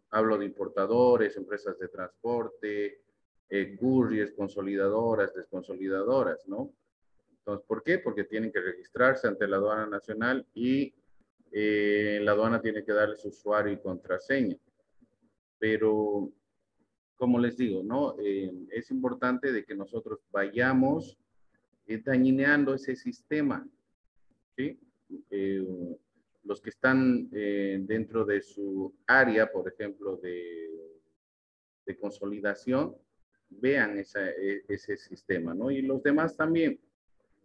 Hablo de importadores, empresas de transporte, couriers, consolidadoras, desconsolidadoras, ¿no? Entonces, ¿por qué? Porque tienen que registrarse ante la aduana nacional y la aduana tiene que darle su usuario y contraseña. Pero, como les digo, ¿no? Es importante de que nosotros vayamos dañineando ese sistema, ¿sí? Eh, los que están dentro de su área, por ejemplo, de consolidación, vean ese sistema, ¿no? Y los demás también.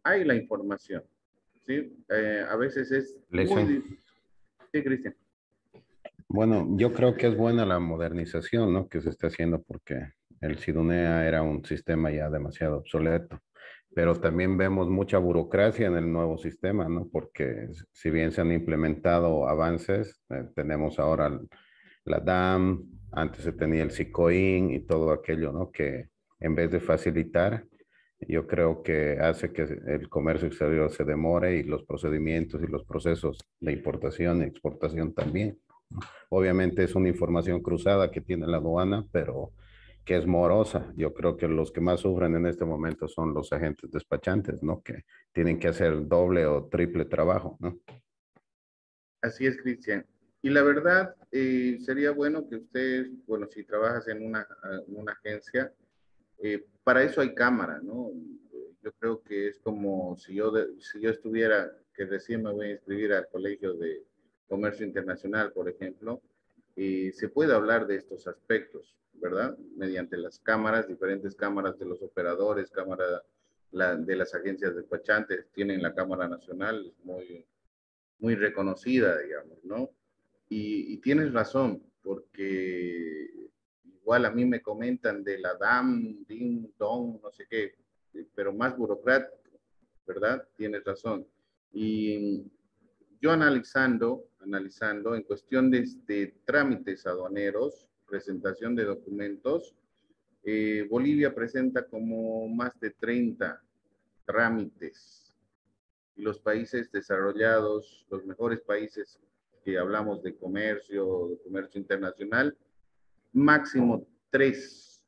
Hay la información, ¿sí? A veces es Listen. Sí, Cristian. Bueno, yo creo que es buena la modernización, ¿no? Que se está haciendo porque el Sidunea era un sistema ya demasiado obsoleto, pero también vemos mucha burocracia en el nuevo sistema, ¿no? Porque si bien se han implementado avances, tenemos ahora la DAM, antes se tenía el SICOIN y todo aquello, ¿no? Que en vez de facilitar, yo creo que hace que el comercio exterior se demore y los procedimientos y los procesos de importación y exportación también. Obviamente es una información cruzada que tiene la aduana, pero que es morosa. Yo creo que los que más sufren en este momento son los agentes despachantes, ¿no? Que tienen que hacer doble o triple trabajo, ¿no? Así es, Cristian. Y la verdad, sería bueno que ustedes, bueno, si trabajas en una agencia, para eso hay cámara, ¿no? Yo creo que es como si yo estuviera, que recién me voy a inscribir al Colegio de Comercio Internacional, por ejemplo, se puede hablar de estos aspectos, ¿verdad? Mediante las cámaras, diferentes cámaras de los operadores, de las agencias despachantes, tienen la Cámara Nacional, muy reconocida, digamos, ¿no? Y tienes razón, porque igual a mí me comentan de la DAM, DIN, DON, no sé qué, pero más burocrático, ¿verdad? Tienes razón. Y yo analizando en cuestión de trámites aduaneros, presentación de documentos, Bolivia presenta como más de 30 trámites. Y los países desarrollados, los mejores países que hablamos de comercio internacional, máximo 3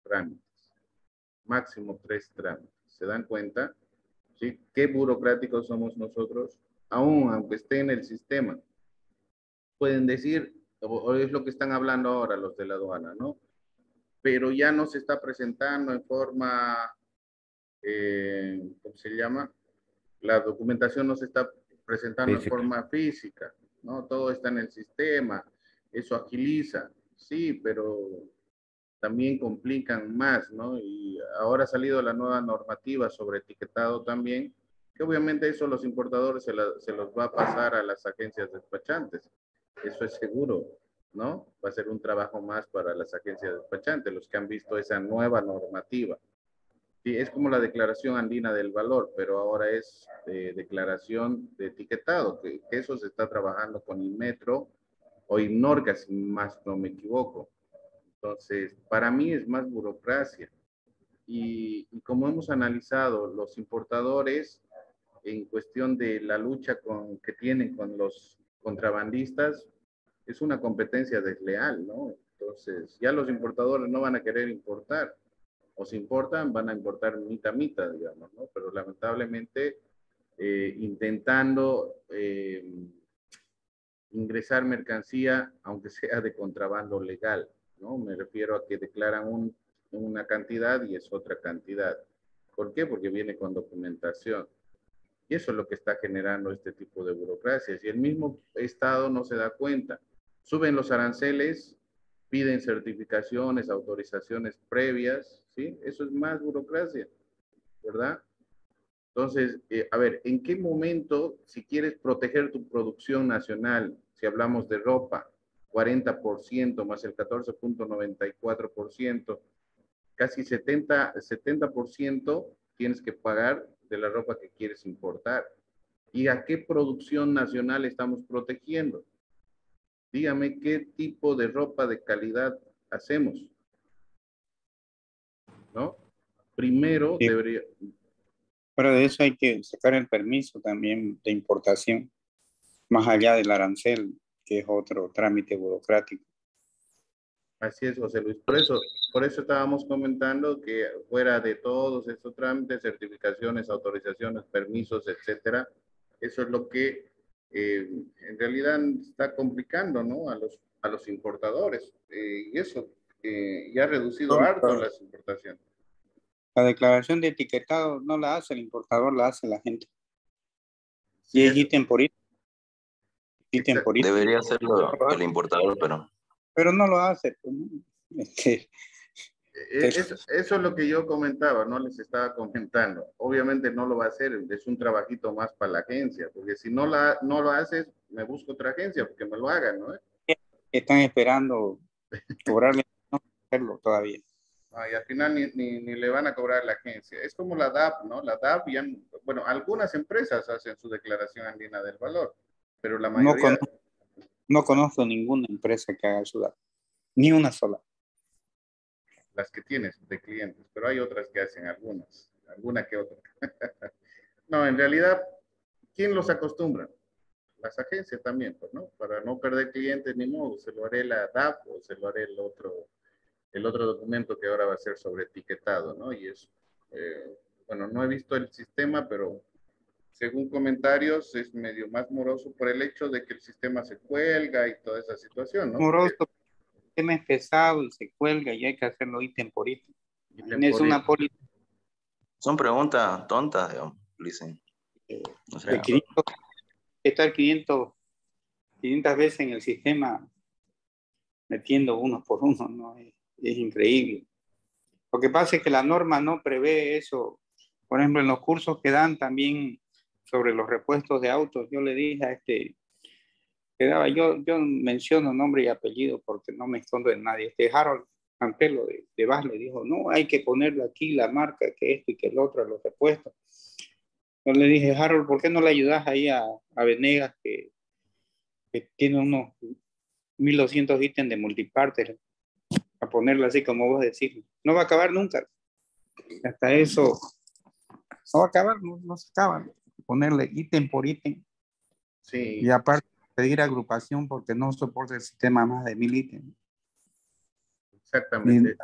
trámites. Máximo 3 trámites. ¿Se dan cuenta? ¿Sí? ¿Qué burocráticos somos nosotros? Aún, aunque esté en el sistema. Pueden decir, o es lo que están hablando ahora los de la aduana, ¿no? Pero ya no se está presentando en forma, ¿cómo se llama? La documentación no se está presentando en forma física, ¿no? Todo está en el sistema, eso agiliza, sí, pero también complican más, ¿no? Y ahora ha salido la nueva normativa sobre etiquetado también, que obviamente eso los importadores se los va a pasar a las agencias despachantes, eso es seguro, ¿no? Va a ser un trabajo más para las agencias despachantes, los que han visto esa nueva normativa. Sí, es como la declaración andina del valor, pero ahora es declaración de etiquetado, que eso se está trabajando con Inmetro o Innorga, si más no me equivoco. Entonces, para mí es más burocracia. Y como hemos analizado, los importadores en cuestión de la lucha que tienen con los contrabandistas, es una competencia desleal, ¿no? Entonces, ya los importadores no van a querer importar. O si importan, van a importar mitad, digamos, ¿no? Pero lamentablemente, intentando ingresar mercancía, aunque sea de contrabando legal, ¿no? Me refiero a que declaran una cantidad y es otra cantidad. ¿Por qué? Porque viene con documentación. Y eso es lo que está generando este tipo de burocracias. Y el mismo Estado no se da cuenta. Suben los aranceles, piden certificaciones, autorizaciones previas, ¿sí? Eso es más burocracia, ¿verdad? Entonces, a ver, ¿en qué momento, si quieres proteger tu producción nacional, si hablamos de ropa, 40% más el 14.94%, casi 70% tienes que pagar de la ropa que quieres importar? ¿Y a qué producción nacional estamos protegiendo? Dígame qué tipo de ropa de calidad hacemos, ¿no? Primero Sí, debería... pero de eso hay que sacar el permiso también de importación, más allá del arancel, que es otro trámite burocrático. Así es, José Luis. Por eso estábamos comentando que fuera de todos estos trámites, certificaciones, autorizaciones, permisos, etcétera, eso es lo que en realidad está complicando, ¿no? A los importadores. Y eso ya ha reducido harto las importaciones. La declaración de etiquetado no la hace el importador, la hace la gente. Sí, Y es ítem por ítem. Ítem por ítem. Debería hacerlo el importador, Pero no lo hace. Pues, ¿no? Eso es lo que yo comentaba, no les estaba comentando. Obviamente no lo va a hacer, es un trabajito más para la agencia, porque si no lo haces, me busco otra agencia porque me lo hagan, ¿no? Están esperando cobrarle, no hacerlo todavía. Y al final ni le van a cobrar a la agencia. Es como la DAP, ¿no? La DAP, bueno, algunas empresas hacen su declaración andina del valor, pero la mayoría... No conozco ninguna empresa que haga su DAP, ni una sola. Las que tienes de clientes, pero hay otras que hacen alguna que otra. No, en realidad, ¿quién los acostumbra? Las agencias también, pues, ¿no? Para no perder clientes ni modo, se lo haré la DAP o se lo haré el otro documento que ahora va a ser sobre etiquetado, ¿no? Y es, bueno, no he visto el sistema, pero según comentarios es medio más moroso por el hecho de que el sistema se cuelga y toda esa situación, ¿no? Moroso, el sistema es pesado y se cuelga y hay que hacerlo ítem por ítem. Es una póliza. Son preguntas tontas, digamos, dicen. O sea, estar 500 veces en el sistema metiendo uno por uno, ¿no? Es increíble. Lo que pasa es que la norma no prevé eso. Por ejemplo, en los cursos que dan también sobre los repuestos de autos, yo le dije a yo menciono nombre y apellido porque no me escondo de nadie. Harold Campelo de VAS le dijo, no, hay que ponerle aquí la marca, que esto y que el otro, a los repuestos. Yo le dije, Harold, ¿por qué no le ayudas ahí a Venegas, que tiene unos 1200 ítems de multipartes, a ponerlo así como vos decís? No va a acabar nunca. Hasta eso no va a acabar, no se acaba. Ponerle ítem por ítem. Sí. Y aparte pedir agrupación porque no soporta el sistema más de 1000 ítems. Exactamente.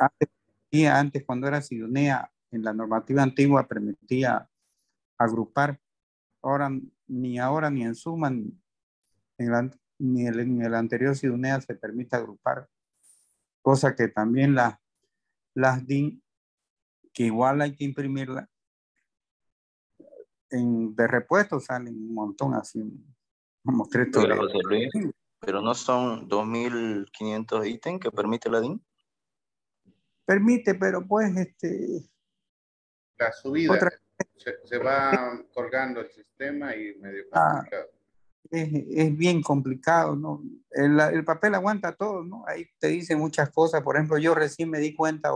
Antes, cuando era Sidonea, en la normativa antigua permitía agrupar. Ahora ni en suma, ni en el anterior Sidonea se permite agrupar. Cosa que también las DIN, que igual hay que imprimirla, de repuesto salen un montón así, como Oiga, José Luis, pero no son 2500 ítems que permite la DIN. Permite, pero pues la subida se va colgando el sistema y medio complicado. Es bien complicado, ¿no? El papel aguanta todo, ¿no? Ahí te dice muchas cosas. Por ejemplo, yo recién me di cuenta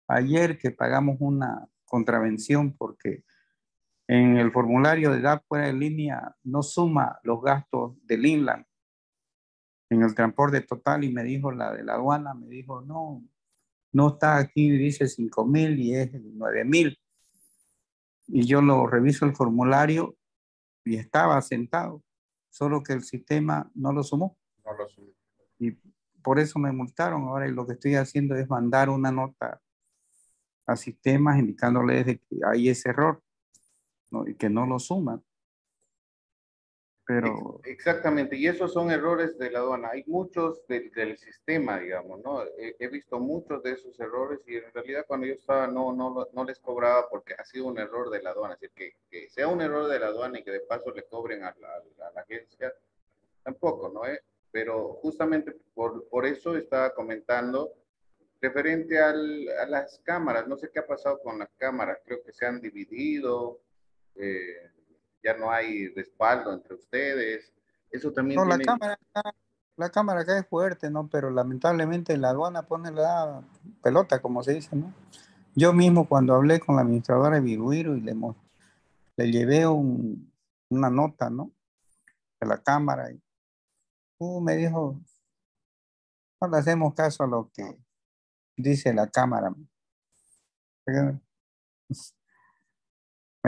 ayer, que pagamos una contravención porque en el formulario de edad fuera de línea no suma los gastos del inland en el transporte total, y me dijo la de la aduana, me dijo, no está aquí, dice 5000 y es 9000. Y yo lo reviso el formulario y estaba sentado, solo que el sistema no lo sumó. No lo sumó. Y por eso me multaron. Ahora lo que estoy haciendo es mandar una nota a sistemas indicándoles de que hay ese error, ¿no? Y que no lo suman. Pero... Exactamente, y esos son errores de la aduana. Hay muchos del sistema, digamos, ¿no? He visto muchos de esos errores y en realidad cuando yo estaba no les cobraba porque ha sido un error de la aduana. Es decir, que sea un error de la aduana y que de paso le cobren a la agencia, tampoco, ¿no? Pero justamente por eso estaba comentando referente a las cámaras. No sé qué ha pasado con las cámaras, creo que se han dividido. Ya no hay respaldo entre ustedes. Eso también No, tiene... la cámara acá es fuerte, ¿no? Pero lamentablemente la aduana pone la pelota, como se dice, ¿no? Yo mismo cuando hablé con la administradora de Viruiro y le llevé una nota, ¿no? De la cámara, y me dijo, no le hacemos caso a lo que dice la cámara. Me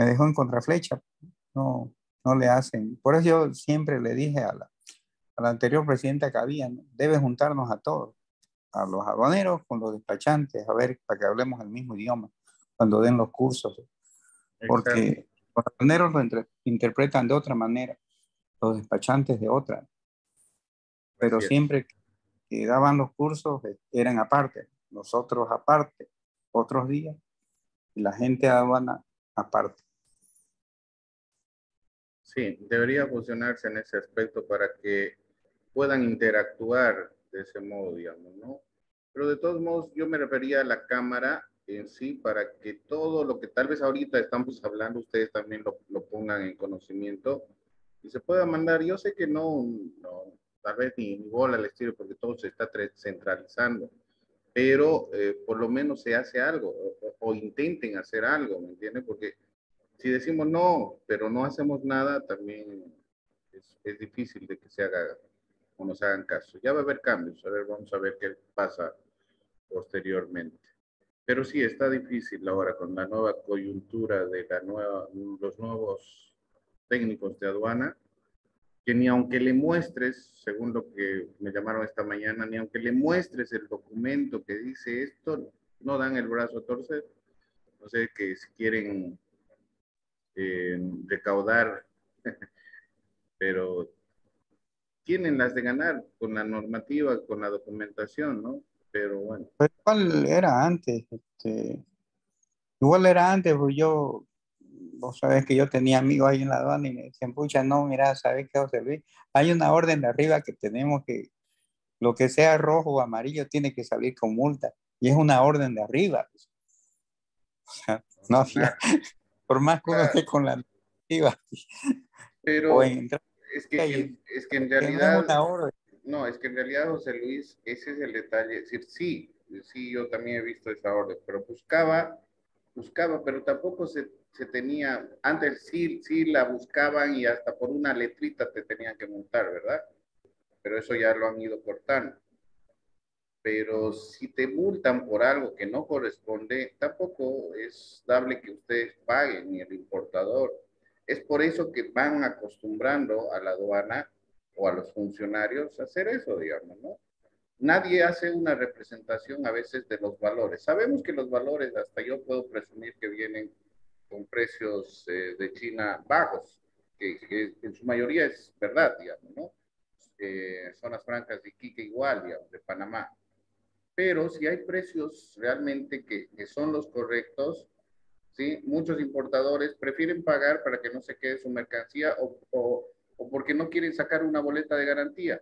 dejó en contraflecha. No le hacen. Por eso yo siempre le dije a la anterior presidenta que había, ¿no? Debe juntarnos a todos, a los aduaneros con los despachantes, a ver, para que hablemos el mismo idioma cuando den los cursos. Porque los aduaneros lo interpretan de otra manera, los despachantes de otra. Pero siempre que daban los cursos eran aparte, nosotros aparte, otros días, y la gente de aduana aparte. Sí, debería funcionarse en ese aspecto para que puedan interactuar de ese modo, digamos, ¿no? Pero de todos modos, yo me refería a la cámara en sí para que todo lo que tal vez ahorita estamos hablando, ustedes también lo pongan en conocimiento y se pueda mandar. Yo sé que no tal vez ni bola al estilo porque todo se está centralizando, pero por lo menos se hace algo o intenten hacer algo, ¿me entienden? Porque si decimos no, pero no hacemos nada, también es difícil de que se haga o nos hagan caso. Ya va a haber cambios, a ver, vamos a ver qué pasa posteriormente. Pero sí, está difícil ahora con la nueva coyuntura de los nuevos técnicos de aduana, que ni aunque le muestres, según lo que me llamaron esta mañana, ni aunque le muestres el documento que dice esto, no dan el brazo a torcer. No sé, que si quieren recaudar, pero tienen las de ganar con la normativa, con la documentación, ¿no? Pero bueno. Pero igual era antes, igual era antes, pues vos sabés que yo tenía amigos ahí en la aduana y me decían, pucha, no, mira, ¿sabés qué, José Luis? Hay una orden de arriba que tenemos que lo que sea rojo o amarillo tiene que salir con multa. Y es una orden de arriba. No había, por más que uno esté con la normativa o Pero en es que en que no es realidad, una orden. no, es que en realidad, José Luis, ese es el detalle. Es decir, sí, sí, yo también he visto esa orden, pero buscaba, pero tampoco se tenía, antes sí, sí la buscaban y hasta por una letrita te tenían que multar, ¿verdad? Pero eso ya lo han ido cortando. Pero si te multan por algo que no corresponde, tampoco es dable que ustedes paguen ni el importador. Es por eso que van acostumbrando a la aduana o a los funcionarios a hacer eso, digamos, ¿no? Nadie hace una representación a veces de los valores. Sabemos que los valores, hasta yo puedo presumir que vienen con precios de China bajos, que en su mayoría es verdad, digamos, ¿no? Zonas francas de Iquique igual, digamos, de Panamá. Pero si hay precios realmente que son los correctos, ¿sí? Muchos importadores prefieren pagar para que no se quede su mercancía o porque no quieren sacar una boleta de garantía.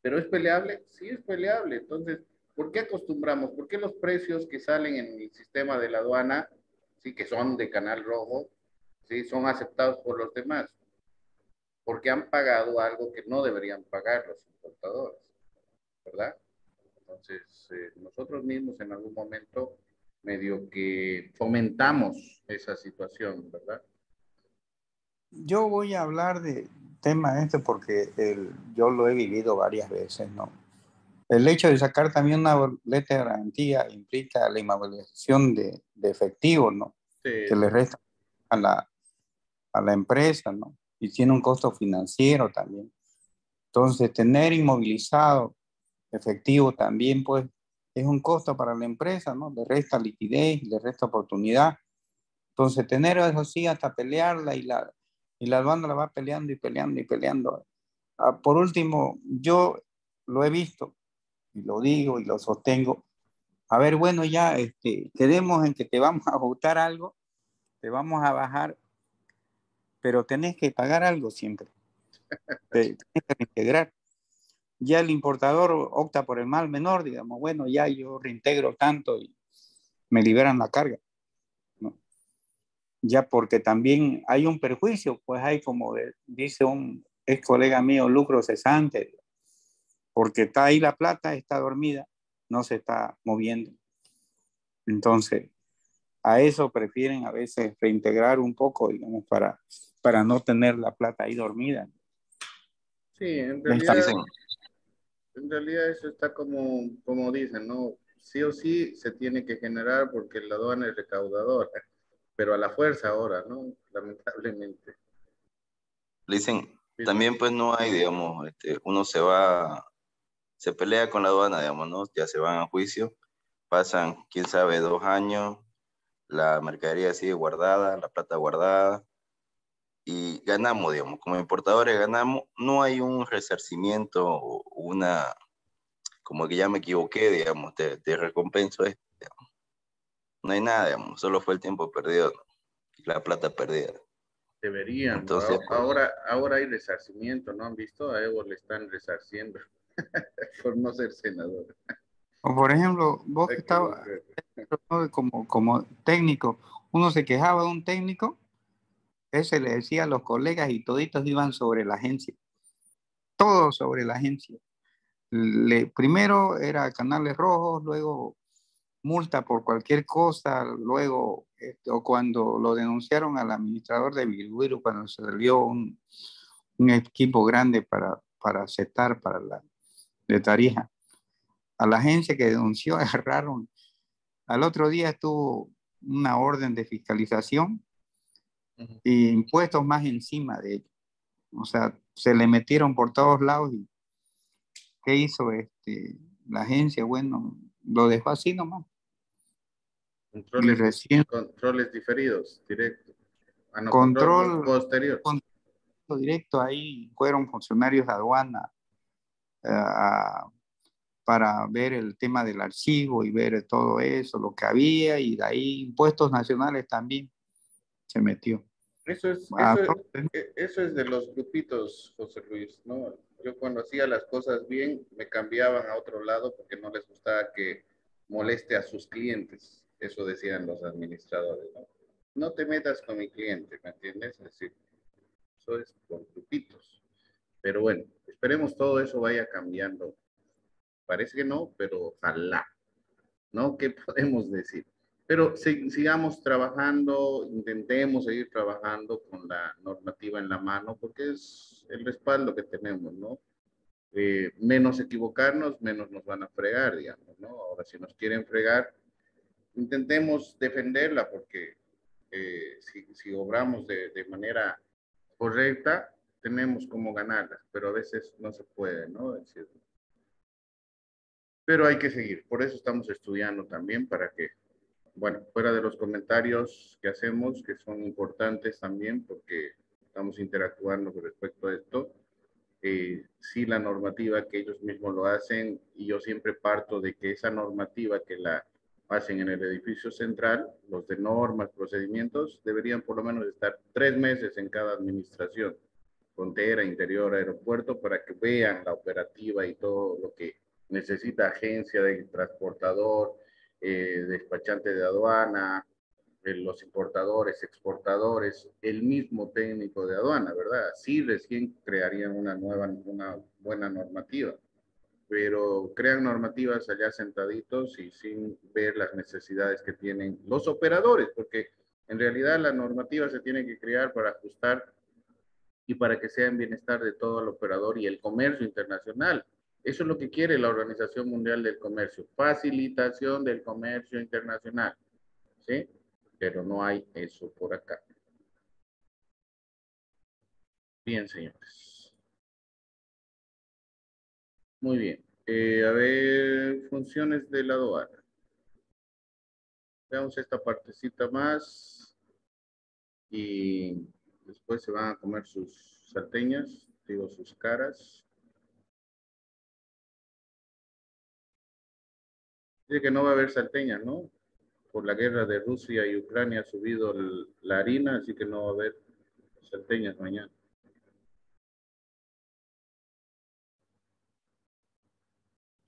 ¿Pero es peleable? Sí, es peleable. Entonces, ¿por qué acostumbramos? ¿Por qué los precios que salen en el sistema de la aduana, sí, que son de canal rojo, sí, son aceptados por los demás? Porque han pagado algo que no deberían pagar los importadores, ¿verdad? Entonces, nosotros mismos en algún momento medio que fomentamos esa situación, ¿verdad? Yo voy a hablar de tema este porque yo lo he vivido varias veces, ¿no? El hecho de sacar también una boleta de garantía implica la inmovilización de efectivo, ¿no? Sí, Que le resta a la empresa, ¿no? Y tiene un costo financiero también. Entonces, tener inmovilizado efectivo también, pues, es un costo para la empresa, ¿no? Le resta liquidez, le resta oportunidad. Entonces, tener eso así hasta pelearla y la aduana la va peleando y peleando y peleando. Ah, por último, yo lo he visto y lo digo y lo sostengo. A ver, bueno, ya quedemos en que te vamos a ajustar algo, te vamos a bajar, pero tenés que pagar algo siempre. Tenés que reintegrar. Ya el importador opta por el mal menor, digamos, bueno, ya yo reintegro tanto y me liberan la carga, ¿no? Ya porque también hay un perjuicio, pues hay como dice un ex colega mío, lucro cesante, porque está ahí la plata, está dormida, no se está moviendo. Entonces, a eso prefieren a veces reintegrar un poco, digamos, para no tener la plata ahí dormida. sí, Dicen, en realidad eso está como dicen, ¿no? Sí o sí se tiene que generar porque la aduana es recaudadora, pero a la fuerza ahora, ¿no? Lamentablemente. dicen, Sí, también pues no hay, digamos, uno se pelea con la aduana, digamos, ¿no? Ya se van a juicio, pasan, quién sabe, 2 años, la mercadería sigue guardada, la plata guardada, y ganamos, digamos, como importadores ganamos, no hay un resarcimiento o una, como que ya me equivoqué, digamos, te recompenso esto, digamos. No hay nada, digamos, solo fue el tiempo perdido, ¿no? Y la plata perdida. deberían, ¿no? Entonces, pues, Ahora hay resarcimiento, ¿no han visto? A Evo le están resarciendo por no ser senador. O por ejemplo, vos que Hay que estabas buscar. como técnico, uno se quejaba de un técnico, ese le decía a los colegas y toditos iban sobre la agencia, todo sobre la agencia. Primero era canales rojos, luego multa por cualquier cosa, luego o cuando lo denunciaron al administrador de Bilguiro, cuando se salió un equipo grande para aceptar para la de Tarija. A la agencia que denunció agarraron. Al otro día estuvo una orden de fiscalización y impuestos más encima de ellos. O sea, se le metieron por todos lados y ¿qué hizo la agencia? Bueno, lo dejó así nomás. Y recién Controles diferidos, directo. Ah, no, control control, posterior. control directo ahí fueron funcionarios de aduana para ver el tema del archivo y ver todo eso, lo que había, y de ahí impuestos nacionales también se metió. Eso es de los grupitos, José Luis, ¿no? Yo cuando hacía las cosas bien, me cambiaban a otro lado porque no les gustaba que moleste a sus clientes. Eso decían los administradores, ¿no? No te metas con mi cliente, ¿me entiendes? Es decir, eso es por grupitos. Pero bueno, esperemos todo eso vaya cambiando. Parece que no, pero ojalá. ¿No? ¿Qué podemos decir? Pero sigamos trabajando, intentemos seguir trabajando con la normativa en la mano, porque es el respaldo que tenemos, ¿no? Menos equivocarnos, menos nos van a fregar, digamos, ¿no? Ahora, si nos quieren fregar, intentemos defenderla, porque si obramos de manera correcta, tenemos como ganarlas, pero a veces no se puede, ¿no? Es decir, pero hay que seguir, por eso estamos estudiando también para que, bueno, fuera de los comentarios que hacemos, que son importantes también porque estamos interactuando con respecto a esto, sí la normativa que ellos mismos lo hacen, y yo siempre parto de que esa normativa que la hacen en el edificio central, los de normas, procedimientos, deberían por lo menos estar 3 meses en cada administración, frontera, interior, aeropuerto, para que vean la operativa y todo lo que necesita agencia de transportador, despachante de aduana, los importadores, exportadores, el mismo técnico de aduana, ¿verdad? Sí, recién crearían una buena normativa, pero crean normativas allá sentaditos y sin ver las necesidades que tienen los operadores, porque en realidad la normativa se tiene que crear para ajustar y para que sea en bienestar de todo el operador y el comercio internacional. Eso es lo que quiere la Organización Mundial del Comercio, facilitación del comercio internacional, ¿sí? Pero no hay eso por acá. Bien, señores. Muy bien. A ver, funciones de la aduana. Veamos esta partecita más y después se van a comer sus salteñas, digo sus caras. Dice que no va a haber salteñas, ¿no? Por la guerra de Rusia y Ucrania ha subido la harina, así que no va a haber salteñas mañana.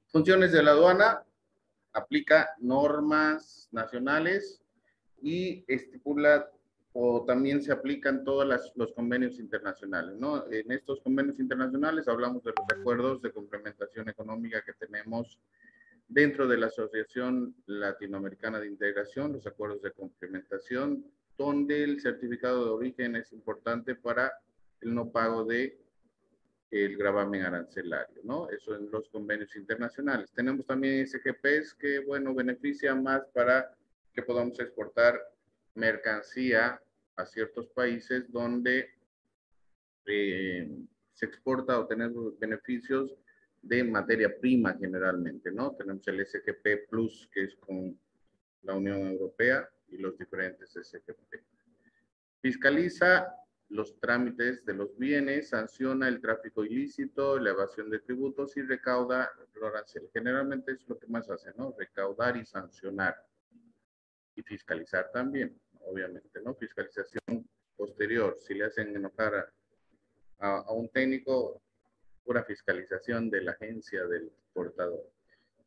Funciones de la aduana, aplica normas nacionales y estipula o también se aplican todos los convenios internacionales, ¿no? En estos convenios internacionales hablamos de los acuerdos de complementación económica que tenemos dentro de la Asociación Latinoamericana de Integración, los acuerdos de complementación, donde el certificado de origen es importante para el no pago de el gravamen arancelario, ¿no? Eso en los convenios internacionales. Tenemos también SGPs que, bueno, benefician más para que podamos exportar mercancía a ciertos países donde se exporta o tenemos beneficios de materia prima generalmente, ¿no? Tenemos el SGP Plus, que es con la Unión Europea y los diferentes SGP. Fiscaliza los trámites de los bienes, sanciona el tráfico ilícito, la evasión de tributos y recauda el arancel. Generalmente es lo que más hace, ¿no? Recaudar y sancionar. Y fiscalizar también, obviamente, ¿no? Fiscalización posterior. Si le hacen enojar a un técnico, pura fiscalización de la agencia del exportador.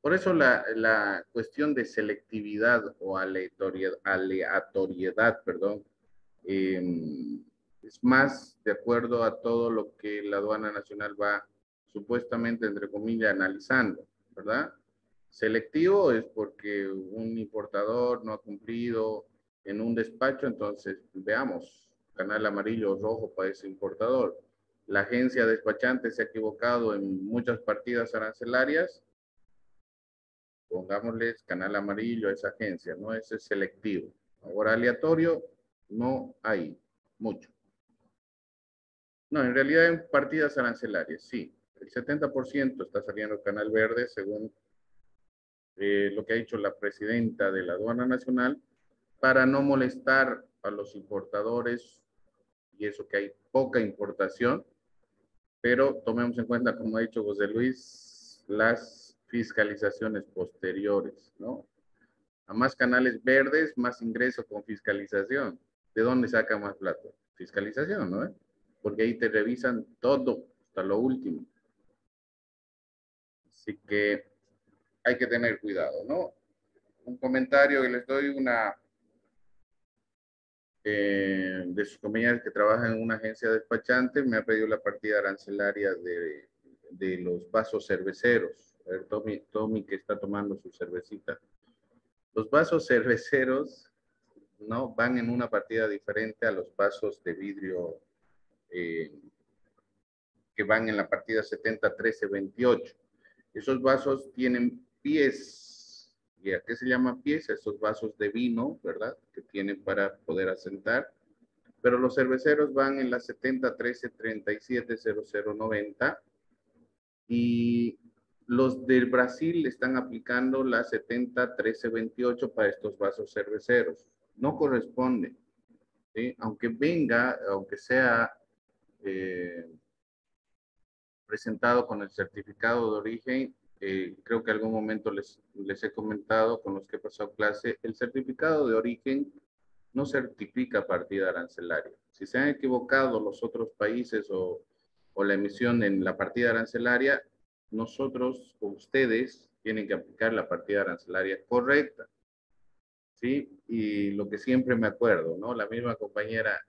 Por eso la cuestión de selectividad o aleatoriedad, perdón, es más de acuerdo a todo lo que la aduana nacional va supuestamente, entre comillas, analizando, ¿verdad? Selectivo es porque un importador no ha cumplido en un despacho, entonces veamos, canal amarillo o rojo para ese importador. La agencia despachante se ha equivocado en muchas partidas arancelarias, pongámosles canal amarillo a esa agencia, ¿no? Ese es selectivo. Ahora aleatorio, no hay mucho. No, en realidad en partidas arancelarias, sí. El 70% está saliendo canal verde según lo que ha dicho la presidenta de la aduana nacional para no molestar a los importadores y eso que hay poca importación, pero tomemos en cuenta, como ha dicho José Luis, las fiscalizaciones posteriores, ¿no? A más canales verdes, más ingreso con fiscalización. ¿De dónde saca más plata? Fiscalización, ¿no? Porque ahí te revisan todo, hasta lo último. Así que hay que tener cuidado, ¿no? Un comentario y les doy una de sus compañeros que trabajan en una agencia despachante, me ha pedido la partida arancelaria de los vasos cerveceros. A ver, Tommy que está tomando su cervecita. Los vasos cerveceros, ¿no? Van en una partida diferente a los vasos de vidrio que van en la partida 70, 13, 28. Esos vasos tienen pies. ¿Y a qué se llaman pies? Esos vasos de vino, ¿verdad? Que tienen para poder asentar. Pero los cerveceros van en la 70, 13, 37, 00, 90. Y los del Brasil están aplicando la 70, 13, 28 para estos vasos cerveceros. No corresponde. ¿Sí? Aunque venga, aunque sea presentado con el certificado de origen, creo que en algún momento les he comentado con los que he pasado clase, el certificado de origen no certifica partida arancelaria. Si se han equivocado los otros países o la emisión en la partida arancelaria, nosotros o ustedes tienen que aplicar la partida arancelaria correcta. ¿Sí? Y lo que siempre me acuerdo, ¿no? La misma compañera,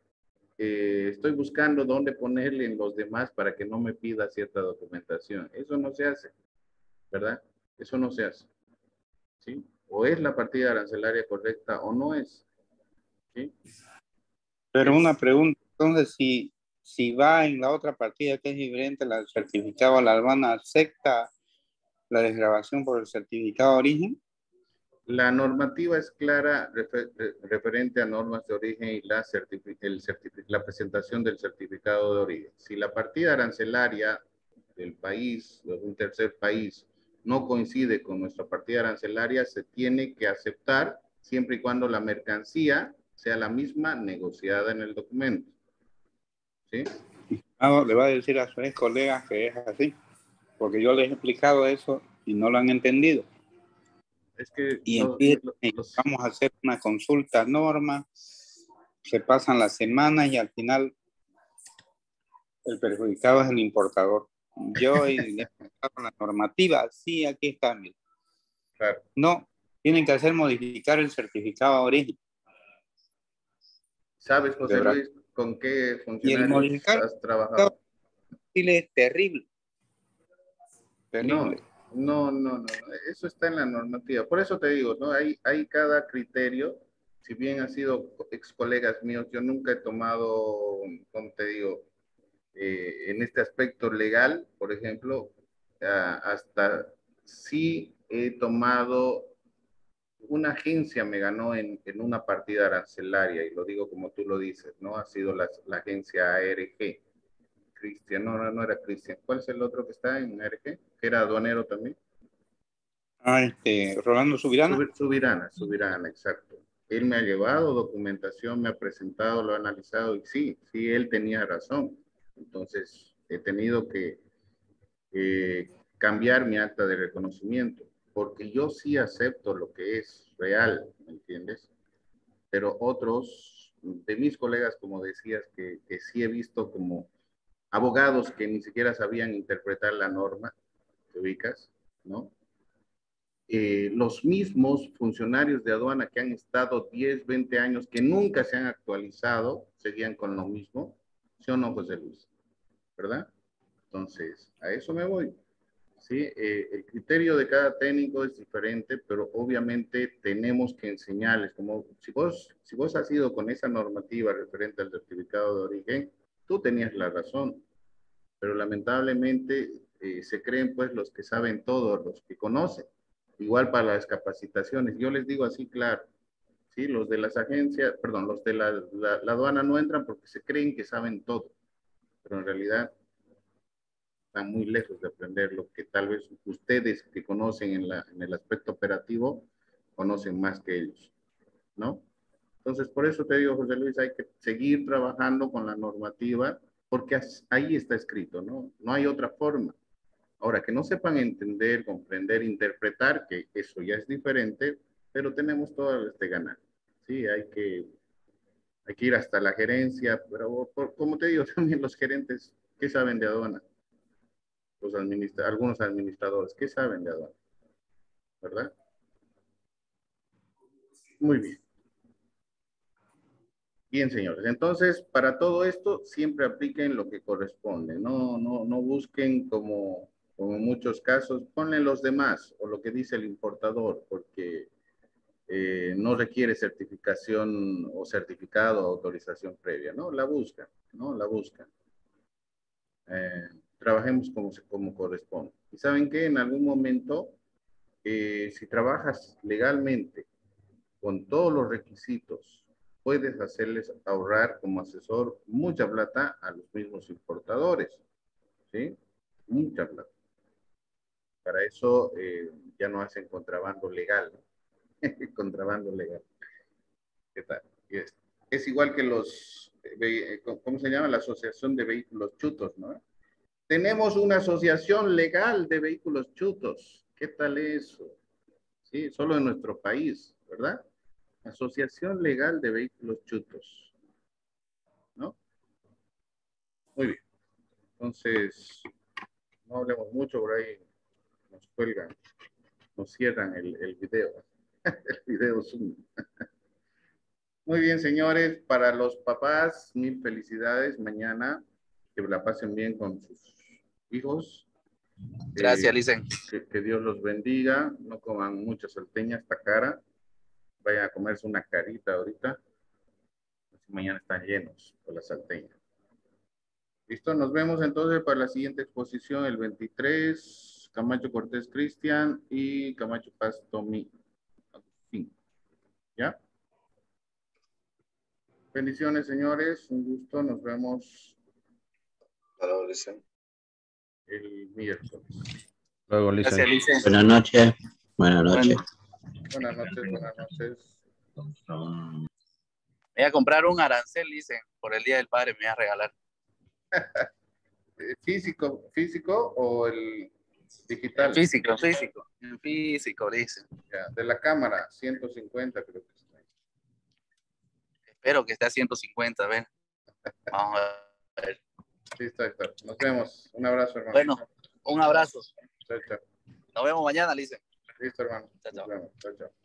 estoy buscando dónde ponerle en los demás para que no me pida cierta documentación. Eso no se hace, ¿verdad? Eso no se hace. ¿Sí? O es la partida arancelaria correcta o no es. ¿Sí? Pero una pregunta, entonces, si va en la otra partida que es diferente, la del certificado, la aduana acepta la desgravación por el certificado de origen. La normativa es clara referente a normas de origen y la presentación del certificado de origen. Si la partida arancelaria del país, de un tercer país, no coincide con nuestra partida arancelaria, se tiene que aceptar siempre y cuando la mercancía sea la misma negociada en el documento. ¿Sí? Le va a decir a sus colegas que es así, porque yo les he explicado eso y no lo han entendido. Es que y vamos a hacer una consulta norma, se pasan las semanas y al final el perjudicado es el importador. Yo he explicado la normativa, sí, aquí está. Claro. No, tienen que hacer modificar el certificado de origen. ¿Sabes, José Luis, con qué funcionarios has trabajado? Es terrible. Terrible. No, eso está en la normativa. Por eso te digo, ¿no? Hay cada criterio. Si bien han sido ex colegas míos, yo nunca he tomado, como te digo, en este aspecto legal, por ejemplo, hasta sí he tomado, una agencia me ganó en una partida arancelaria, y lo digo como tú lo dices, ¿no? Ha sido la agencia ARG. Cristian, no era Cristian. ¿Cuál es el otro que está en ARG? Que era aduanero también. Rolando Subirana. Subirana, exacto. Él me ha llevado documentación, me ha presentado, lo ha analizado, y sí, él tenía razón. Entonces, he tenido que cambiar mi acta de reconocimiento, porque yo sí acepto lo que es real, ¿me entiendes? Pero otros de mis colegas, como decías, que sí he visto como abogados que ni siquiera sabían interpretar la norma, ¿te ubicas? ¿No? Los mismos funcionarios de aduana que han estado 10, 20 años, que nunca se han actualizado, seguían con lo mismo, ¿sí o no, José Luis? ¿Verdad? Entonces, a eso me voy. ¿Sí? El criterio de cada técnico es diferente, pero obviamente tenemos que enseñarles, como si vos has ido con esa normativa referente al certificado de origen, tú tenías la razón, pero lamentablemente se creen pues los que saben todo, los que conocen. Igual para las capacitaciones, yo les digo así claro, ¿sí? Los de las agencias, perdón, los de la aduana no entran porque se creen que saben todo, pero en realidad están muy lejos de aprender lo que tal vez ustedes que conocen en el aspecto operativo conocen más que ellos, ¿no? Entonces, por eso te digo, José Luis, hay que seguir trabajando con la normativa porque ahí está escrito, ¿no? No hay otra forma. Ahora, que no sepan entender, comprender, interpretar, que eso ya es diferente, pero tenemos todas las de ganar. Sí, hay que ir hasta la gerencia, pero como te digo, también los gerentes, ¿qué saben de aduana? algunos administradores. ¿Qué saben de aduana? ¿Verdad? Muy bien. Bien, señores. Entonces, para todo esto, siempre apliquen lo que corresponde. No busquen como en muchos casos, ponle los demás o lo que dice el importador, porque no requiere certificación o certificado o autorización previa, ¿no? La buscan, ¿no? La buscan. Trabajemos como corresponde. Y saben que en algún momento, si trabajas legalmente con todos los requisitos, puedes hacerles ahorrar como asesor mucha plata a los mismos importadores, ¿sí? Mucha plata. Para eso ya no hacen contrabando legal, ¿no? Contrabando legal. ¿Qué tal? Es igual que ¿cómo se llama? La Asociación de Vehículos Chutos, ¿no? Tenemos una asociación legal de vehículos chutos. ¿Qué tal eso? Sí, solo en nuestro país, ¿verdad? Asociación Legal de Vehículos Chutos, ¿no? Muy bien. Entonces, no hablemos mucho, por ahí nos cuelgan, nos cierran el video, el video Zoom. Muy bien, señores, para los papás, mil felicidades. Mañana que la pasen bien con sus hijos. Gracias, Licen. Que Dios los bendiga. No coman mucha salteña, esta cara. Vayan a comerse una carita ahorita. Mañana están llenos con la salteña. Listo, nos vemos entonces para la siguiente exposición, el 23, Camacho Cortés Cristian y Camacho Paz Tommy Agustín. ¿Ya? Bendiciones, señores. Un gusto. Nos vemos el miércoles. Luego, Licen. Gracias, Licen. Buenas noches. Buenas noches. Buenas noches, buenas noches. Me voy a comprar un arancel, Licen, por el Día del Padre, me voy a regalar. ¿Físico o el digital? Físico, Licen. Ya, de la cámara, 150 creo que está. Espero que esté a 150, ven. Vamos a ver. Listo, Héctor. Nos vemos. Un abrazo, hermano. Bueno, un abrazo. Chao, chao. Nos vemos mañana, Licen. Listo, hermano. Chao, chao. Nos vemos. Chao, chao.